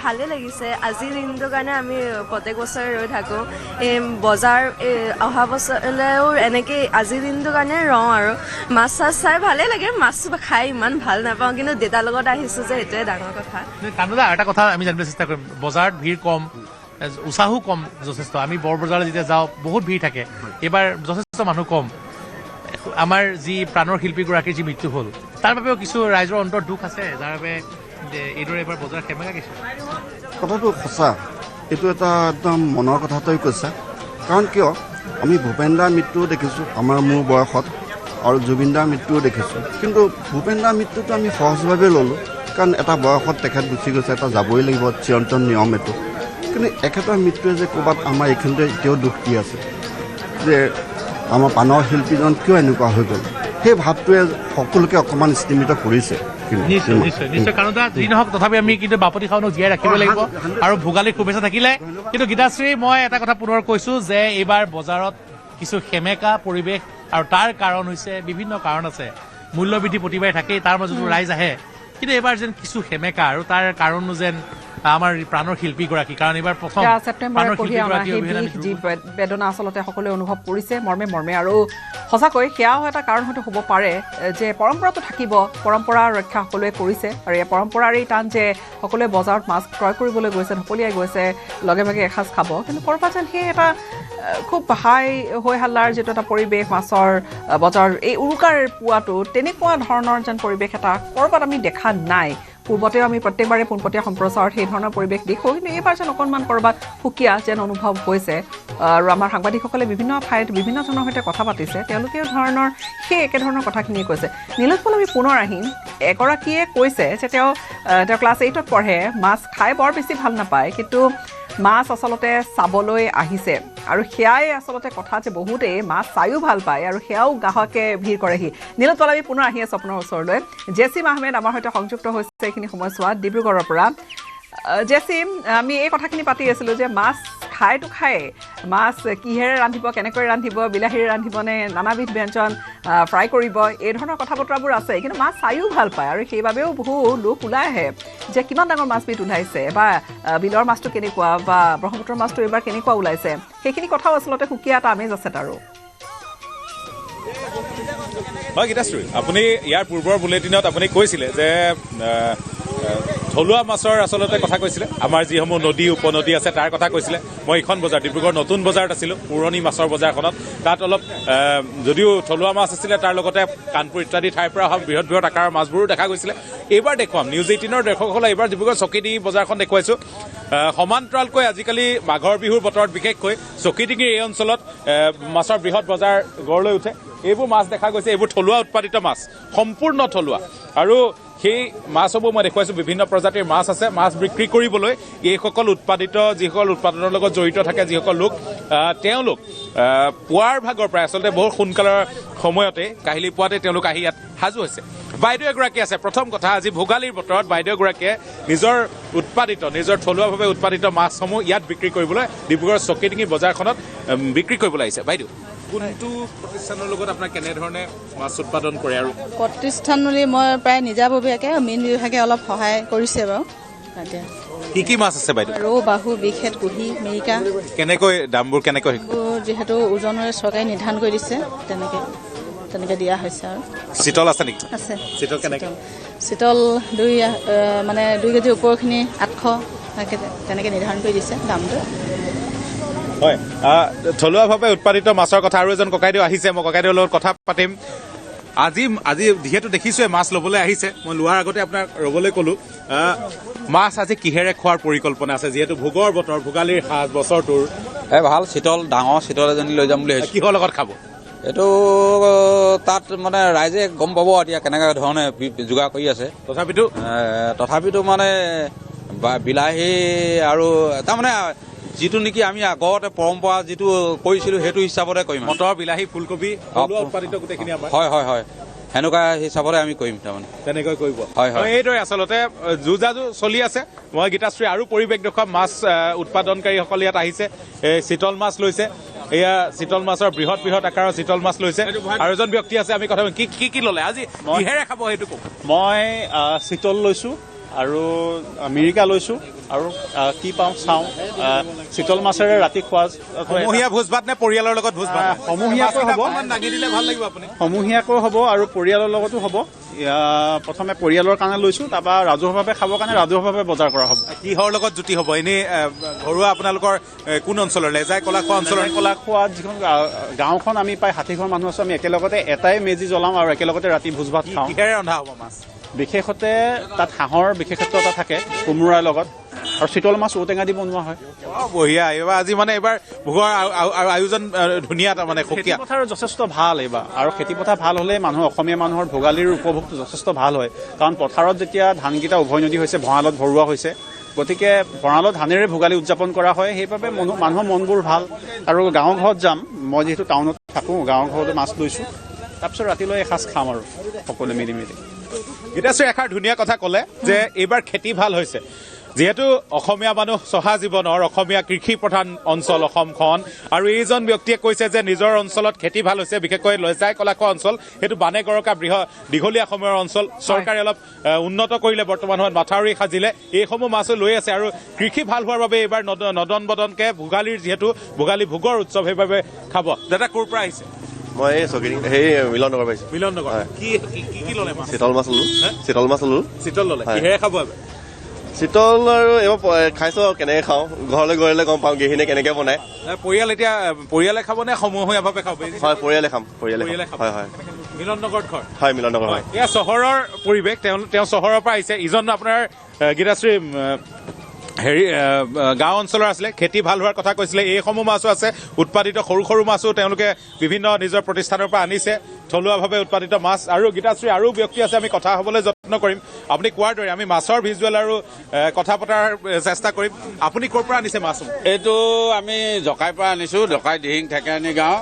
ভালে লাগিছে। আজিৰ দিনটোৰ কাৰণে আমি প্ৰত্যেক বছৰে ৰৈ থাকোঁ। এই বজাৰ অহা বছৰলৈও এনেকৈ আজিৰ দিনটোৰ কাৰণে ৰওঁ আৰু মাছ চাছ চাই ভালে লাগে। মাছ খাই ইমান ভাল নাপাওঁ, কিন্তু দেউতাৰ লগত আহিছোঁ যে সেইটোৱে ডাঙৰ কথা। কানুদা, এটা কথা আমি জানিবলৈ চেষ্টা কৰিম, বজাৰত ভিৰ কম, উৎসাহো কম যথেষ্ট। আমি বৰ বজাৰলৈ যেতিয়া যাওঁ বহুত ভিৰ থাকে, এইবাৰ যথেষ্ট মানুহ কম। আমাৰ যি প্ৰাণৰ শিল্পীগৰাকীৰ যি মৃত্যু হ'ল, তাৰ বাবেও কিছু ৰাইজৰ অন্তৰ দুখ আছে, যাৰ বাবে এইদৰে এইবাৰ বজাৰ সেমেকা কিছু। কথাটো সঁচা, এইটো এটা একদম মনৰ কথা তই কৈছা। কাৰণ কিয় আমি ভূপেন দাৰ মৃত্যুও দেখিছোঁ আমাৰ মোৰ বয়সত, আৰু জুবিন দাৰ মৃত্যুও দেখিছোঁ। কিন্তু ভূপেন দাৰ মৃত্যুটো আমি সহজভাৱে ল'লোঁ, কাৰণ এটা বয়সত তেখেত গুচি গৈছে, এটা যাবই লাগিব, চিৰন্তন নিয়ম এইটো। কিন্তু এখেতৰ মৃত্যুৱে যে ক'ৰবাত আমাৰ এইখিনিতে এতিয়াও দুখ দি আছে যে আমাৰ প্ৰাণৰ শিল্পীজন কিয় এনেকুৱা হৈ গ'ল। সেই ভাৱটোৱে সকলোকে অকণমান স্তিমিত কৰিছে। নিশ্চয় নিশ্চয় নিশ্চয়। কাৰণ যি নহওক তথাপি আমি কিন্তু বাপতি খাওনক জীয়াই ৰাখিব লাগিব, আৰু ভোগালীৰ শুভেচ্ছা থাকিলে। কিন্তু গীতাশ্ৰী, মই এটা কথা পুনৰ কৈছোঁ যে এইবাৰ বজাৰত কিছু সেমেকা পৰিৱেশ, আৰু তাৰ কাৰণ হৈছে বিভিন্ন কাৰণ আছে। মূল্যবৃদ্ধি প্ৰতিবাৰে থাকেই, তাৰ মাজতো ৰাইজ আহে, কিন্তু এইবাৰ যেন কিছু সেমেকা, আৰু তাৰ কাৰণো যেন আমাৰ প্ৰাণৰ শিল্পীগৰাকী। কাৰণ এইবাৰ প্ৰথম ছেপ্টেম্বৰৰ যি বেদনা আচলতে সকলোৱে অনুভৱ কৰিছে মৰ্মে মৰ্মে, আৰু সঁচাকৈ সেয়াও এটা কাৰণ হয়তো হ'ব পাৰে যে পৰম্পৰাটো থাকিব, পৰম্পৰা ৰক্ষা সকলোৱে কৰিছে, আৰু এই পৰম্পৰাৰ এই টান যে সকলোৱে বজাৰত মাছ ক্ৰয় কৰিবলৈ গৈছে, ঢপলিয়াই গৈছে, লগে ভাগে এসাঁজ খাব। কিন্তু ক'ৰবাত যেন সেই এটা খুব হাই হৈ হাল্লাৰ যিটো এটা পৰিৱেশ, মাছৰ বজাৰ এই উৰুকাৰ পোৱাটো, তেনেকুৱা ধৰণৰ যেন পৰিৱেশ এটা ক'ৰবাত আমি দেখা নাই। পূৰ্বতেও আমি প্ৰত্যেকবাৰে পোনপটীয়া সম্প্ৰচাৰত সেই ধৰণৰ পৰিৱেশ দেখোঁ, কিন্তু এইবাৰ যেন অকণমান ক'ৰবাত সুকীয়া যেন অনুভৱ হৈছে। আৰু আমাৰ সাংবাদিকসকলে বিভিন্ন ঠাইত বিভিন্নজনৰ সৈতে কথা পাতিছে, তেওঁলোকে ধৰণৰ সেই একেধৰণৰ কথাখিনিয়ে কৈছে। নীলোৎপল, আমি পুনৰ আহিম। এগৰাকীয়ে কৈছে যে তেওঁ ক্লাছ 8ত পঢ়ে, মাছ খাই বৰ বেছি ভাল নাপায়, কিন্তু মাছ আচলতে চাবলৈ আহিছে, আৰু সেয়াই আচলতে কথা যে বহুতেই মাছ চায়ো ভাল পায়, আৰু সেয়াও গ্ৰাহকে ভিৰ কৰেহি। নীলোৎপল, আমি পুনৰ আহি আছোঁ আপোনাৰ ওচৰলৈ। জেছিম আহমেদ আমাৰ সৈতে সংযুক্ত হৈছে এইখিনি সময়ছোৱাত ডিব্ৰুগড়ৰ পৰা। জেছিম, আমি এই কথাখিনি পাতি আছিলোঁ যে মাছ খাইতো খায়, মাছ কিহেৰে ৰান্ধিব, কেনেকৈ ৰান্ধিব, বিলাহীৰে ৰান্ধিবনে, নানাবিধ ব্যঞ্জন ফ্ৰাই কৰিব, এই ধৰণৰ কথা বতৰাবোৰ আছে, কিন্তু মাছ চায়ো ভাল পায়, আৰু সেইবাবেও বহু লোক ওলাই আহে যে কিমান ডাঙৰ মাছবিধ ওলাইছে, বা বিলৰ মাছটো কেনেকুৱা, বা ব্ৰহ্মপুত্ৰৰ মাছটো এইবাৰ কেনেকুৱা ওলাইছে, সেইখিনি কথাও আচলতে সুকীয়া এটা আমেজ আছে তাৰো। হয় গীতাশ্ৰী, আপুনি ইয়াৰ পূৰ্বৰ বুলেটিনত আপুনি কৈছিলে যে থলুৱা মাছৰ আচলতে কথা কৈছিলে, আমাৰ যিসমূহ নদী উপনদী আছে তাৰ কথা কৈছিলে। মই এইখন বজাৰ ডিব্ৰুগড় নতুন বজাৰত আছিলোঁ, পুৰণি মাছৰ বজাৰখনত। তাত অলপ যদিও থলুৱা মাছ আছিলে, তাৰ লগতে কাণপুৰ ইত্যাদি ঠাইৰ পৰা অহা বৃহৎ বৃহৎ আকাৰৰ মাছবোৰো দেখা গৈছিলে। এইবাৰ দেখুৱাম নিউজ 18ৰ দৰ্শকসকলে এইবাৰ ডিব্ৰুগড় চকিডিঙি বজাৰখন দেখুৱাইছোঁ। সমান্তৰালকৈ আজিকালি মাঘৰ বিহুৰ বতৰত বিশেষকৈ চকিডিঙিৰ এই অঞ্চলত মাছৰ বৃহৎ বজাৰ গঢ় লৈ উঠে। এইবোৰ মাছ দেখা গৈছে, এইবোৰ থলুৱা উৎপাদিত মাছ, সম্পূৰ্ণ থলুৱা। আৰু সেই মাছসমূহ মই দেখুৱাইছোঁ, বিভিন্ন প্ৰজাতিৰ মাছ আছে। মাছ বিক্ৰী কৰিবলৈ এইসকল যিসকল উৎপাদনৰ লগত জড়িত থাকে যিসকল লোক, তেওঁলোক পুৱাৰ ভাগৰ পৰাই আচলতে বহুত সোনকালৰ সময়তে কাহিলী পুৱাতে তেওঁলোক আহি ইয়াত সাজু হৈছে। বাইদেউ এগৰাকী আছে। প্ৰথম কথা, আজি ভোগালীৰ বতৰত বাইদেউ এগৰাকীয়ে নিজৰ থলুৱাভাৱে উৎপাদিত মাছসমূহ ইয়াত বিক্ৰী কৰিবলৈ ডিব্ৰুগড় চকিডিঙি বজাৰখনত বিক্ৰী কৰিবলৈ আহিছে। বাইদেউ, কোনটো প্ৰতিষ্ঠানৰ লগত আপোনাৰ কেনেধৰণে মাছ উৎপাদন কৰে? আৰু প্ৰতিষ্ঠান বুলি মই প্ৰায় নিজাববীয়াকৈ মীন বিভাগে অলপ সহায় কৰিছে বাৰু। কি কি মাছ আছে বাইদেউ? ৰৌ, বাহু, বিশেষ, কুহি, মিৰিকা। কেনেকৈ দামবোৰ কেনেকৈ? যিহেতু ওজনেৰে চৰকাৰে নিৰ্ধাৰণ কৰি দিছে, তেনেকৈ দিয়া হৈছে। আৰু চিতল আছে নেকি? আছে। চিতল কেনেকৈ? চিতল 2 কেজি ওপৰখিনি 800 তেনেকৈ নিৰ্ধাৰণ কৰি দিছে দামটো। হয়, থলুৱাভাৱে উৎপাদিত মাছৰ কথা আৰু এজন ককাইদেউ আহিছে, মই ককাইদেউৰ লগত কথা পাতিম। আজি যিহেতু দেখিছোৱে মাছ ল'বলৈ আহিছে, মই লোৱাৰ আগতে আপোনাক ৰ'বলৈ ক'লো, মাছ আজি কিহেৰে খোৱাৰ পৰিকল্পনা আছে? যিহেতু ভোগৰ বতৰ, ভোগালীৰ সাজ বছৰটোৰ ভাল চিতল, ডাঙৰ চিতল এজনী লৈ যাম বুলি ভাবিছোঁ। কিহৰ লগত খাব? এইটো তাত মানে ৰাইজে গম পাব এতিয়া কেনেকুৱা ধৰণে যোগাৰ কৰি আছে। তথাপিতো মানে বিলাহী আৰু তাৰমানে যিটো নেকি আমি আগতে পৰম্পৰা যিটো কৰিছিলোঁ সেইটো হিচাপতে কৰিম। মটৰ, বিলাহী, ফুলকবি উৎপাদিত গোটেইখিনি আমাৰ। হয় সেনেকুৱা হিচাপতে আমি কৰিম তাৰমানে। তেনেকৈ কৰিব। হয় এইদৰে আচলতে যুঁজাযু চলি আছে। মই গীতাশ্ৰী আৰু পৰিৱেশ দেখুৱাম। মাছ উৎপাদনকাৰীসকল ইয়াত আহিছে, চিতল মাছ লৈছে। এয়া চিতল মাছৰ বৃহৎ আকাৰৰ চিতল মাছ লৈছে। আৰু এজন ব্যক্তি আছে, আমি কথা কি ল'লে আজি কিহেৰে খাব সেইটো কওক। মই চিতল লৈছোঁ আৰু মিৰিকা লৈছোঁ আৰু কি পাওঁ চাওঁ। চিতল মাছেৰে ৰাতি খোৱা সমূহীয়া ভোজ ভাত নে পৰিয়ালৰ লগত ভোজ ভাত? সমূহীয়াকৈ হ'ব, দাঙি দিলে ভাল লাগিব আপুনি। সমূহীয়াকৈ হ'ব আৰু পৰিয়ালৰ লগতো হ'ব। প্ৰথমে পৰিয়ালৰ কাৰণে লৈছোঁ, তাৰপৰা ৰাজহুৱাভাৱে খাবৰ কাৰণে ৰাজহুৱাভাৱে বজাৰ কৰা হ'ব। কিহৰ লগত জুতি হ'ব? এনেই ঘৰুৱা আপোনালোকৰ কোন অঞ্চলৰ? লেজাই কলাখোৱা অঞ্চলৰ? কলাখোৱা যিখন গাঁওখন আমি প্ৰায় 60 ঘৰ মানুহ আছোঁ। আমি একেলগতে এটাই মেজি জ্বলাওঁ আৰু একেলগতে ৰাতি ভোজ ভাত খাওঁ। কিহেৰে ৰন্ধা হ'ব মাছ? বিশেষতে তাত হাঁহৰ বিশেষত্ব এটা থাকে কোমোৰাৰ লগত, আৰু চিতল মাছ ঔটেঙা দি বনোৱা হয়। বঢ়িয়া। এইবাৰ ভোগৰ আয়োজন ধুনীয়া, তাৰমানে খেতি পথাৰ যথেষ্ট ভাল এইবাৰ, আৰু খেতি পথাৰ ভাল হ'লে অসমীয়া মানুহৰ ভোগালীৰ উপভোগটো যথেষ্ট ভাল হয়। কাৰণ পথাৰত যেতিয়া ধানকেইটা উভৈনদী হৈছে, ভঁৰালত ভৰোৱা হৈছে, গতিকে ভঁৰালত ধানেৰে ভোগালী উদযাপন কৰা হয়। সেইবাবে মানুহৰ মনবোৰ ভাল। আৰু গাঁও ঘৰত যাম, মই যিহেতু টাউনত থাকোঁ, গাঁৱৰ ঘৰতে মাছ লৈছোঁ, তাৰপিছত ৰাতিলৈ এসাঁজ খাম আৰু সকলোৱে মিলি মিলি। গীতাশ্ৰী এষাৰ ধুনীয়া কথা ক'লে যে এইবাৰ খেতি ভাল হৈছে। যিহেতু অসমীয়া মানুহ চহা জীৱনৰ, অসমীয়া কৃষি প্ৰধান অঞ্চল অসমখন, আৰু এইজন ব্যক্তিয়ে কৈছে যে নিজৰ অঞ্চলত খেতি ভাল হৈছে, বিশেষকৈ লেজাই কলাখোৱা অঞ্চল, সেইটো বানে গৰকা দীঘলীয়া সময়ৰ অঞ্চল। চৰকাৰে অলপ উন্নত কৰিলে, বৰ্তমান সময়ত মাথাউৰি সাজিলে, এইসমূহ মাছো লৈ আছে। আৰু কৃষি ভাল হোৱাৰ বাবে এইবাৰ নদন বদনকে ভোগালীৰ যিহেতু ভোগালী ভোগৰ উৎসৱ, সেইবাবে খাব। দাদা ক'ৰ পৰা আহিছে? মই মিলন নগৰ পাইছোঁ। মিলন নগৰ। কি ল'লে মাছ? চিতল মাছ ল'লো। চিতল ল'লে। কিহেৰে খাব? চিতল আৰু এইবাৰ খাইছোঁ আৰু কেনেকৈ খাওঁ, ঘৰলৈ গ'লে গম পাওঁ গৃহিণীয়ে কেনেকৈ বনায়। পৰিয়ালে খাব নে সমূহীয়াভাৱে খাব? হয়, পৰিয়ালে খাম। হয়। মিলন নগৰত ঘৰ? হয়, মিলন নগৰ হয়। এয়া চহৰৰ পৰিৱেশ। তেওঁ চহৰৰ পৰা আহিছে। ইজন আপোনাৰ গীতাশ্ৰী গাঁও অঞ্চলৰ আছিলে, খেতি ভাল হোৱাৰ কথা কৈছিলে। এইসমূহ মাছো আছে, উৎপাদিত সৰু মাছো তেওঁলোকে বিভিন্ন নিজৰ প্ৰতিষ্ঠানৰ পৰা আনিছে, থলুৱাভাৱে উৎপাদিত মাছ। আৰু গীতাশ্ৰী আৰু ব্যক্তি আছে, আমি কথা হ'বলৈ যত্ন কৰিম। আপুনি কোৱাৰ দৰে আমি মাছৰ ভিজুৱেল আৰু কথা পতাৰ চেষ্টা কৰিম। আপুনি ক'ৰ পৰা আনিছে মাছ? এইটো আমি জকাইৰ পৰা আনিছোঁ, জকাই দিহিং ঠেকেৰাণী গাঁও।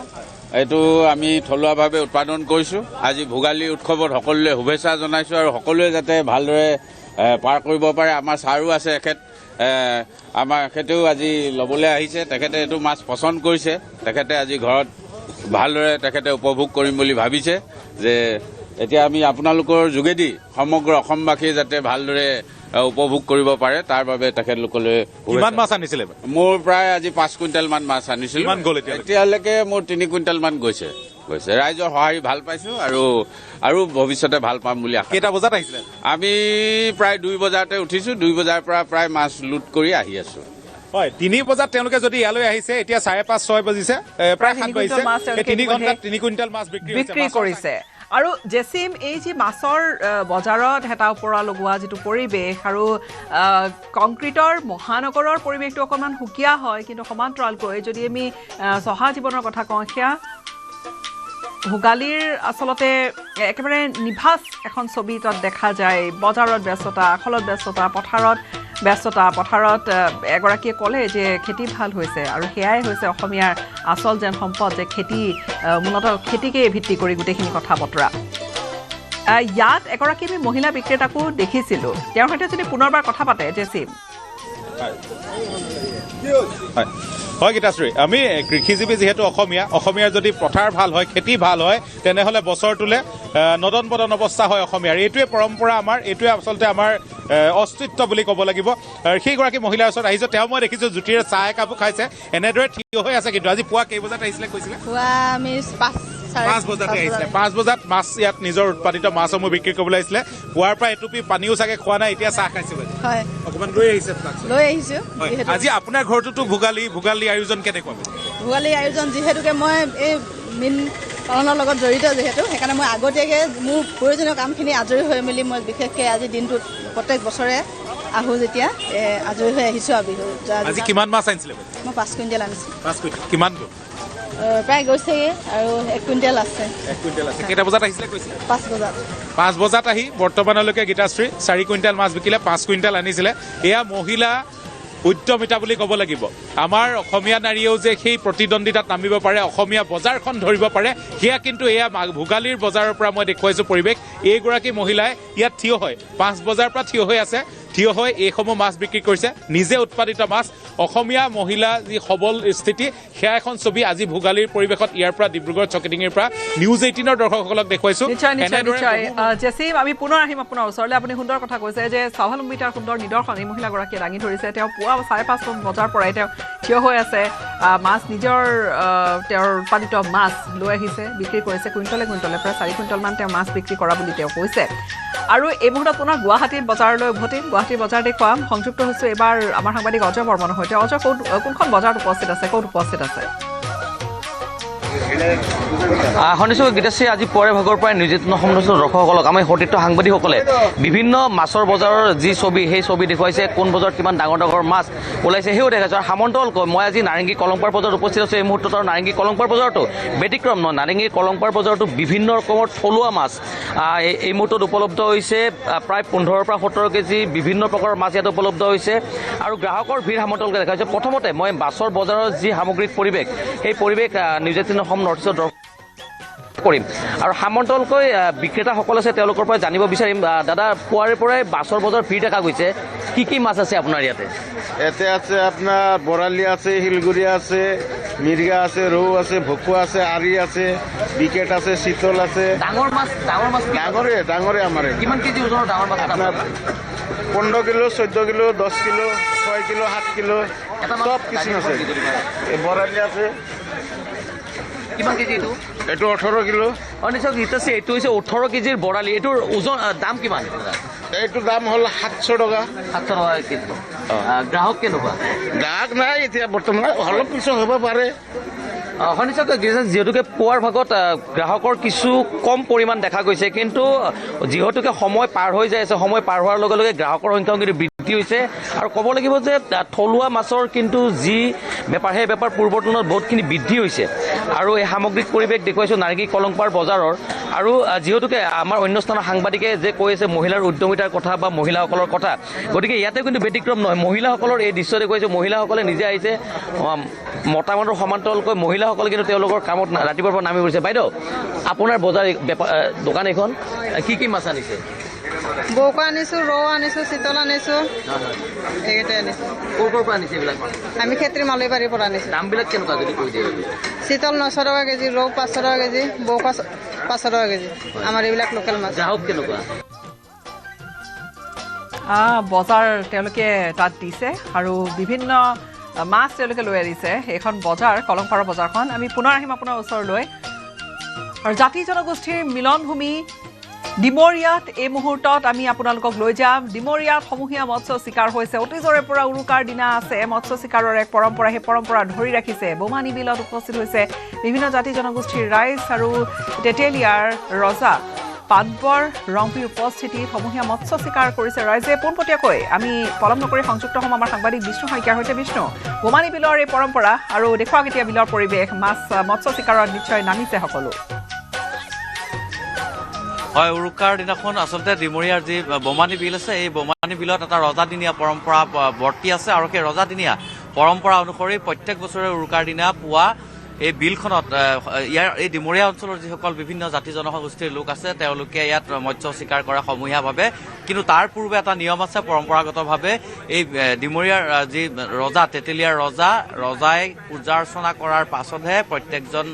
এইটো আমি থলুৱাভাৱে উৎপাদন কৰিছোঁ। আজি ভোগালী উৎসৱত সকলোৱে শুভেচ্ছা জনাইছোঁ, আৰু সকলোৱে যাতে ভালদৰে পাৰ কৰিব পাৰে। আমাৰ ছাৰো আছে আমাৰ এখেতেও আজি ল'বলৈ আহিছে। তেখেতে এইটো মাছ পচন্দ কৰিছে। তেখেতে আজি ঘৰত ভালদৰে তেখেতে উপভোগ কৰিম বুলি ভাবিছে। যে এতিয়া আমি আপোনালোকৰ যোগেদি সমগ্ৰ অসমবাসীয়ে যাতে ভালদৰে উপভোগ কৰিব পাৰে, তাৰ বাবে তেখেতলোকলৈ। কিমান মাছ আনিছিলে? মোৰ প্ৰায় আজি 5 কুইণ্টেল মান মাছ আনিছিলোঁ। এতিয়ালৈকে মোৰ 3 কুইণ্টেল মান গৈছে। ৰাইজৰ সঁহাৰি ভাল পাইছোঁ, আৰু ভৱিষ্যতে ভাল পাম বুলি আশা। কেইটা বজাত আহিছিলে? আমি প্ৰায় 2 বজাতে উঠিছোঁ। 2 বজাৰ পৰা প্ৰায় মাছ লুট কৰি আহি আছোঁ। হয়, 3 বজাত তেওঁলোকে যদি ইয়ালৈ আহিছে, এতিয়া 5:30-6 বাজিছে, প্ৰায় 7 বাজিছে। 3 ঘণ্টাত 3 কুইণ্টেল মাছ বিক্ৰী কৰিছে। আৰু জেচিম, এই যি মাছৰ বজাৰত হেতা ওপৰা লগোৱা যিটো পৰিৱেশ, আৰু কংক্ৰিটৰ মহানগৰৰ পৰিৱেশটো অকণমান সুকীয়া হয়, কিন্তু সমান্তৰালকৈ যদি আমি চহা জীৱনৰ কথা কওঁ, সেয়া ভোগালীৰ আচলতে একেবাৰে নিভাঁজ এখন ছবি তাত দেখা যায়। বজাৰত ব্যস্ততা, আখলত ব্যস্ততা, পথাৰত ব্যস্ততা। পথাৰত এগৰাকীয়ে ক'লে যে খেতি ভাল হৈছে, আৰু সেয়াই হৈছে অসমীয়াৰ আচল যেন সম্পদ, যে খেতি মূলতঃ খেতিকে ভিত্তি কৰি গোটেইখিনি কথা বতৰা। ইয়াত এগৰাকী আমি মহিলা বিক্ৰেতাকো দেখিছিলোঁ। তেওঁৰ সৈতে যদি পুনৰবাৰ কথা পাতে জেচিম। হয় গীতাশ্ৰী, আমি কৃষিজীৱী যিহেতু অসমীয়াৰ যদি পথাৰ ভাল হয়, খেতি ভাল হয়, তেনেহ'লে বছৰটোলৈ নদন বদন অৱস্থা হয় অসমীয়াৰ। এইটোৱে পৰম্পৰা আমাৰ, এইটোৱে আচলতে আমাৰ অস্তিত্ব বুলি ক'ব লাগিব। সেইগৰাকী মহিলাৰ ওচৰত আহিছোঁ। তেওঁ মই দেখিছোঁ জুতিৰে চাহ একাপো খাইছে, এনেদৰে থিয় হৈ আছে। কিন্তু আজি পুৱা কেই বজাত আহিছিলে কৈছিলে? পুৱা আমি 5 বজাতে আহিছিলে। 5 বজাত মাছ, ইয়াত নিজৰ উৎপাদিত মাছসমূহ বিক্ৰী কৰিবলৈ আহিছিলে। পুৱাৰ পৰা এটুপি পানীও চাগে খোৱা নাই, এতিয়া চাহ খাইছে। হয়, অকণমান লৈ আহিছে। আজি আপোনাৰ ঘৰটোতো ভোগালী আয়োজন কেনেকুৱা? ভোগালী আয়োজন যিহেতুকে মই এই মীন পালনৰ লগত জড়িত, যিহেতু সেইকাৰণে মই আগতীয়াকৈ মোৰ প্ৰয়োজনীয় কামখিনি আজৰি হৈ মেলি মই বিশেষকৈ আজি দিনটোত প্ৰত্যেক বছৰে আহোঁ, যেতিয়া আজৰি হৈ আহিছোঁ আৰু বিহু। আজি কিমান মাছ আনিছিলে? মই 5 কুইণ্টেল আনিছোঁ। 5 কুইণ্টেল কিমান? প্ৰায় গৈছেগৈ আৰু 1 কুইণ্টেল আছে। 1 কুইণ্টেল আছে। কেইটা বজাত আহিছিলে কৈছিলে? 5 বজাত। 5 বজাত আহি বৰ্তমানলৈকে গীতাশ্ৰী 4 কুইণ্টেল মাছ বিকিলে, 5 কুইণ্টেল আনিছিলে। এয়া মহিলা উদ্যমিতা বুলি ক'ব লাগিব। আমাৰ অসমীয়া নাৰীয়েও যে সেই প্ৰতিদ্বন্দ্বিতাত নামিব পাৰে, অসমীয়া বজাৰখন ধৰিব পাৰে, সেয়া কিন্তু এয়া ভোগালীৰ বজাৰৰ পৰা মই দেখুৱাইছোঁ পৰিৱেশ। এইগৰাকী মহিলাই ইয়াত থিয় হয়, 5 বজাৰ পৰা থিয় হৈ আছে, থিয় হৈ এইসমূহ মাছ বিক্ৰী কৰিছে, নিজে উৎপাদিত মাছ। অসমীয়া মহিলা যি সবল স্থিতি, সেয়া এখন ছবি আজি ভোগালীৰ পৰিৱেশত ইয়াৰ পৰা ডিব্ৰুগড় চকিডিঙিৰ পৰা নিউজ 18ৰ দৰ্শকসকলক দেখুৱাইছোঁ। জেচিম, আমি পুনৰ আহিম আপোনাৰ ওচৰলৈ। আপুনি সুন্দৰ কথা কৈছে যে স্বাৱলম্বিতাৰ সুন্দৰ নিদৰ্শন এই মহিলাগৰাকীয়ে দাঙি ধৰিছে। তেওঁ পুৱা 5:30 বজাৰ পৰাই তেওঁ থিয় হৈ আছে, মাছ তেওঁৰ উৎপাদিত মাছ লৈ আহিছে, বিক্ৰী কৰিছে কুইণ্টলে প্ৰায় 4 কুইণ্টলমান তেওঁ মাছ বিক্ৰী কৰা বুলি তেওঁ কৈছে। আৰু এই মুহূৰ্তত পুনৰ গুৱাহাটী বজাৰলৈ উভতিম, গুৱাহাটী বজাৰ দেখুৱাম। সংযুক্ত হৈছোঁ এইবাৰ আমাৰ সাংবাদিক অজয় বৰ্মনৰ সৈতে। অজয়, কোনখন বজাৰত উপস্থিত আছে, ক'ত উপস্থিত আছে? শুনিছোঁ গীতাশ্ৰী, আজি পুৱাৰে ভাগৰ পৰাই নিউজ 18 সমদৰ্শক দৰ্শকসকলক আমি সতীৰ্থ সাংবাদিকসকলে বিভিন্ন মাছৰ বজাৰৰ যি ছবি, সেই ছবি দেখুৱাইছে। কোন বজাৰত কিমান ডাঙৰ ডাঙৰ মাছ ওলাইছে সেয়াও দেখাইছোঁ। আৰু সামন্তলকৈ মই আজি নাৰেংগী কলংপাৰ বজাৰত উপস্থিত আছোঁ এই মুহূৰ্তত। আৰু নাৰেংগী কলংপাৰ বজাৰতো ব্যতিক্ৰম নহয়, নাৰেংগী কলংপাৰ বজাৰতো বিভিন্ন ৰকমৰ থলুৱা মাছ এই মুহূৰ্তত উপলব্ধ হৈছে। প্ৰায় 15 পৰা 17 কেজি বিভিন্ন প্ৰকাৰৰ মাছ ইয়াত উপলব্ধ হৈছে আৰু গ্ৰাহকৰ ভিৰ সামন্তলকৈ দেখাইছে। প্ৰথমতে মই মাছৰ বজাৰৰ যি সামগ্ৰিক পৰিৱেশ, সেই পৰিৱেশ নিউজ 18 অসম নৰ্থ ইষ্টৰ কৰিম আৰু সামন্তলকৈ বিক্ৰেতাসকল আছে, তেওঁলোকৰ পৰা জানিব বিচাৰিম। দাদা, পুৱাৰে পৰাই মাছৰ বজাৰ ভিৰ দেখা গৈছে, কি মাছ আছে আপোনাৰ ইয়াতে? ইয়াতে আছে আপোনাৰ বৰালি আছে, শিলগুৰি আছে, মিৰ্গা আছে, ৰৌ আছে, ভকুৱা আছে, আৰি আছে, বিকেট আছে, চিতল আছে। ডাঙৰ মাছ ডাঙৰে আমাৰ। কিমান কেজি ওজনৰ ডাঙৰ মাছ? আপোনাৰ 15 kilo, 14 kilo, 10 kilo, 6 kilo, 7 kilo, সব কিছু আছে। বৰালি আছে। কিমান কেজি এইটো? এইটো 18 কিলো। নিশ্চয় গীতাশ্ৰী, এইটো হৈছে 18 কেজিৰ বৰালি। এইটোৰ ওজন দাম কিমান? এইটোৰ দাম হ'ল 700 টকা। 700 টকা কেজি। গ্ৰাহক কেনেকুৱা? গ্ৰাহক নাই এতিয়া বৰ্তমান, অলপ পিছত হ'ব পাৰে। শুনিছক যিহেতুকে পুৱাৰ ভাগত গ্ৰাহকৰ কিছু কম পৰিমাণ দেখা গৈছে, কিন্তু যিহেতুকে সময় পাৰ হৈ যাই আছে, সময় পাৰ হোৱাৰ লগে লগে গ্ৰাহকৰ সংখ্যাও কিন্তু বৃদ্ধি হৈছে। আৰু ক'ব লাগিব যে থলুৱা মাছৰ কিন্তু যি বেপাৰ, সেই বেপাৰ পূৰ্বৰ তুলনাত বহুতখিনি বৃদ্ধি হৈছে। আৰু এই সামগ্ৰিক পৰিৱেশ দেখুৱাইছোঁ নাৰেংগী কলংপাৰ বজাৰৰ। আৰু যিহেতুকে আমাৰ অন্য স্থানৰ সাংবাদিকে যে কৈ আছে মহিলাৰ উদ্যমিতাৰ কথা বা মহিলাসকলৰ কথা, গতিকে ইয়াতে কিন্তু ব্যতিক্ৰম নহয়। মহিলাসকলৰ এই দৃশ্য দেখুৱাইছোঁ, মহিলাসকলে নিজে আহিছে, মতা মানুহৰ সমান্তৰালকৈ মহিলাসকলে কিন্তু তেওঁলোকৰ কামত ৰাতিপুৱাৰ পৰা নামি পৰিছে। বাইদেউ, আপোনাৰ বজাৰ দোকান এইখন কি মাছ আনিছে? বৌকা আনিছোঁ, ৰৌ আনিছোঁ, চিতল আনিছোঁ, এইকেইটাই আনিছোঁ। ক'ৰ পৰা আনিছে এইবিলাক? আমি খেত্ৰী মালৈবাৰীৰ পৰা আনিছোঁ। দামবিলাক কেনেকুৱা যদি কৈ দিয়ে? চিতল 900 টকা কেজি, ৰৌ 500 টকা কেজি, বৌকা 500 টকা কেজি। আমাৰ এইবিলাক লোকেল মাছ। গ্ৰাহক কেনেকুৱা? বজাৰ তেওঁলোকে তাত দিছে আৰু বিভিন্ন মাছ তেওঁলোকে লৈ আনিছে। এইখন বজাৰ কলংপাৰৰ বজাৰখন। আমি পুনৰ আহিম আপোনাৰ ওচৰলৈ। আৰু জাতি জনগোষ্ঠীৰ মিলনভূমি ডিমৰীয়াত এই মুহূৰ্তত আমি আপোনালোকক লৈ যাম। ডিমৰীয়াত সমূহীয়া মৎস্য চিকাৰ হৈছে। অতীজৰে পৰা উৰুকাৰ দিনা আছে মৎস্য চিকাৰৰ এক পৰম্পৰা, সেই পৰম্পৰা ধৰি ৰাখিছে। বোমানী বিলত উপস্থিত হৈছে বিভিন্ন জাতি জনগোষ্ঠীৰ ৰাইজ আৰু তেতেলীয়াৰ ৰজা পাটবৰ ৰংপিৰ উপস্থিতিত সমূহীয়া মৎস্য চিকাৰ কৰিছে ৰাইজে পোনপটীয়াকৈ। আমি পলম নকৰি সংযুক্ত হ'ম আমাৰ সাংবাদিক বিষ্ণু শইকীয়াৰ সৈতে। বিষ্ণু, বোমানী বিলৰ এই পৰম্পৰা আৰু দেখুৱাওক এতিয়া বিলৰ পৰিৱেশ, মৎস্য চিকাৰত নিশ্চয় নামিছে সকলো। হয়, উৰুকাৰ দিনাখন আচলতে ডিমৰীয়াৰ যি বোমানী বিল আছে, এই বোমানী বিলত এটা ৰজাদিনীয়া পৰম্পৰা বৰ্তি আছে। আৰু সেই ৰজাদিনীয়া পৰম্পৰা অনুসৰি প্ৰত্যেক বছৰে উৰুকাৰ দিনা পুৱা এই বিলখনত ইয়াৰ এই ডিমৰীয়া অঞ্চলৰ যিসকল বিভিন্ন জাতি জনগোষ্ঠীৰ লোক আছে, তেওঁলোকে ইয়াত মৎস্য চিকাৰ কৰে সমূহীয়াভাৱে। কিন্তু তাৰ পূৰ্বে এটা নিয়ম আছে, পৰম্পৰাগতভাৱে এই ডিমৰীয়াৰ যি ৰজা, তেতেলীয়াৰ ৰজাই পূজা অৰ্চনা কৰাৰ পাছতহে প্ৰত্যেকজন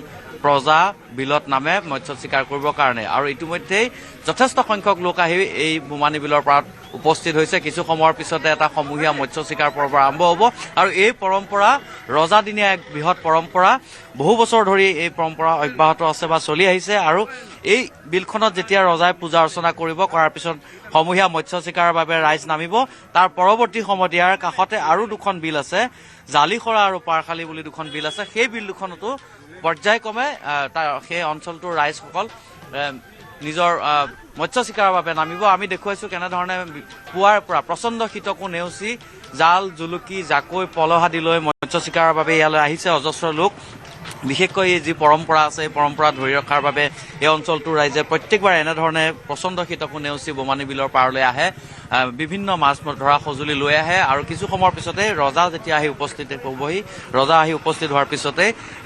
প্ৰজা বিলত নামে মৎস্য চিকাৰ কৰিবৰ কাৰণে। আৰু ইতিমধ্যেই যথেষ্ট সংখ্যক লোক আহি এই বোমানী বিলৰ পাৰত উপস্থিত হৈছে। কিছু সময়ৰ পিছতে এটা সমূহীয়া মৎস্য চিকাৰ পৰ্ব আৰম্ভ হ'ব। আৰু এই পৰম্পৰা ৰজাদিনীয়া এক বৃহৎ পৰম্পৰা, বহু বছৰ ধৰি এই পৰম্পৰা অব্যাহত আছে বা চলি আহিছে। আৰু এই বিলখনত যেতিয়া ৰজাই পূজা অৰ্চনা কৰাৰ পিছত সমূহীয়া মৎস্য চিকাৰৰ বাবে ৰাইজ নামিব। তাৰ পৰৱৰ্তী সময়ত ইয়াৰ কাষতে আৰু দুখন বিল আছে, জালিখৰা আৰু পাৰখালী বুলি দুখন বিল আছে। সেই বিল দুখনতো পৰ্যায়ক্ৰমে সেই অঞ্চলটোৰ ৰাইজসকল নিজৰ মৎস্য চিকাৰৰ বাবে নামিব। আমি দেখুৱাইছোঁ কেনেধৰণে পুৱাৰ পৰা প্ৰচণ্ড শীতকো নেওচি জাল, জুলুকি, জাকৈ, পলহ আদি লৈ মৎস্য চিকাৰৰ বাবে ইয়ালৈ আহিছে অজস্ৰ লোক। বিশেষকৈ এই যি পৰম্পৰা আছে এই পৰম্পৰা ধৰি ৰখাৰ বাবে এই অঞ্চলটোৰ ৰাইজে প্ৰত্যেকবাৰ এনেধৰণে পচন্দশীতকো নেওচি বোমানী বিলৰ পাৰলৈ আহে বিভিন্ন মাছ ধৰা সঁজুলি লৈ আহে আৰু কিছু সময়ৰ পিছতে ৰজা যেতিয়া আহি উপস্থিত হ'বহি ৰজা আহি উপস্থিত হোৱাৰ পিছতে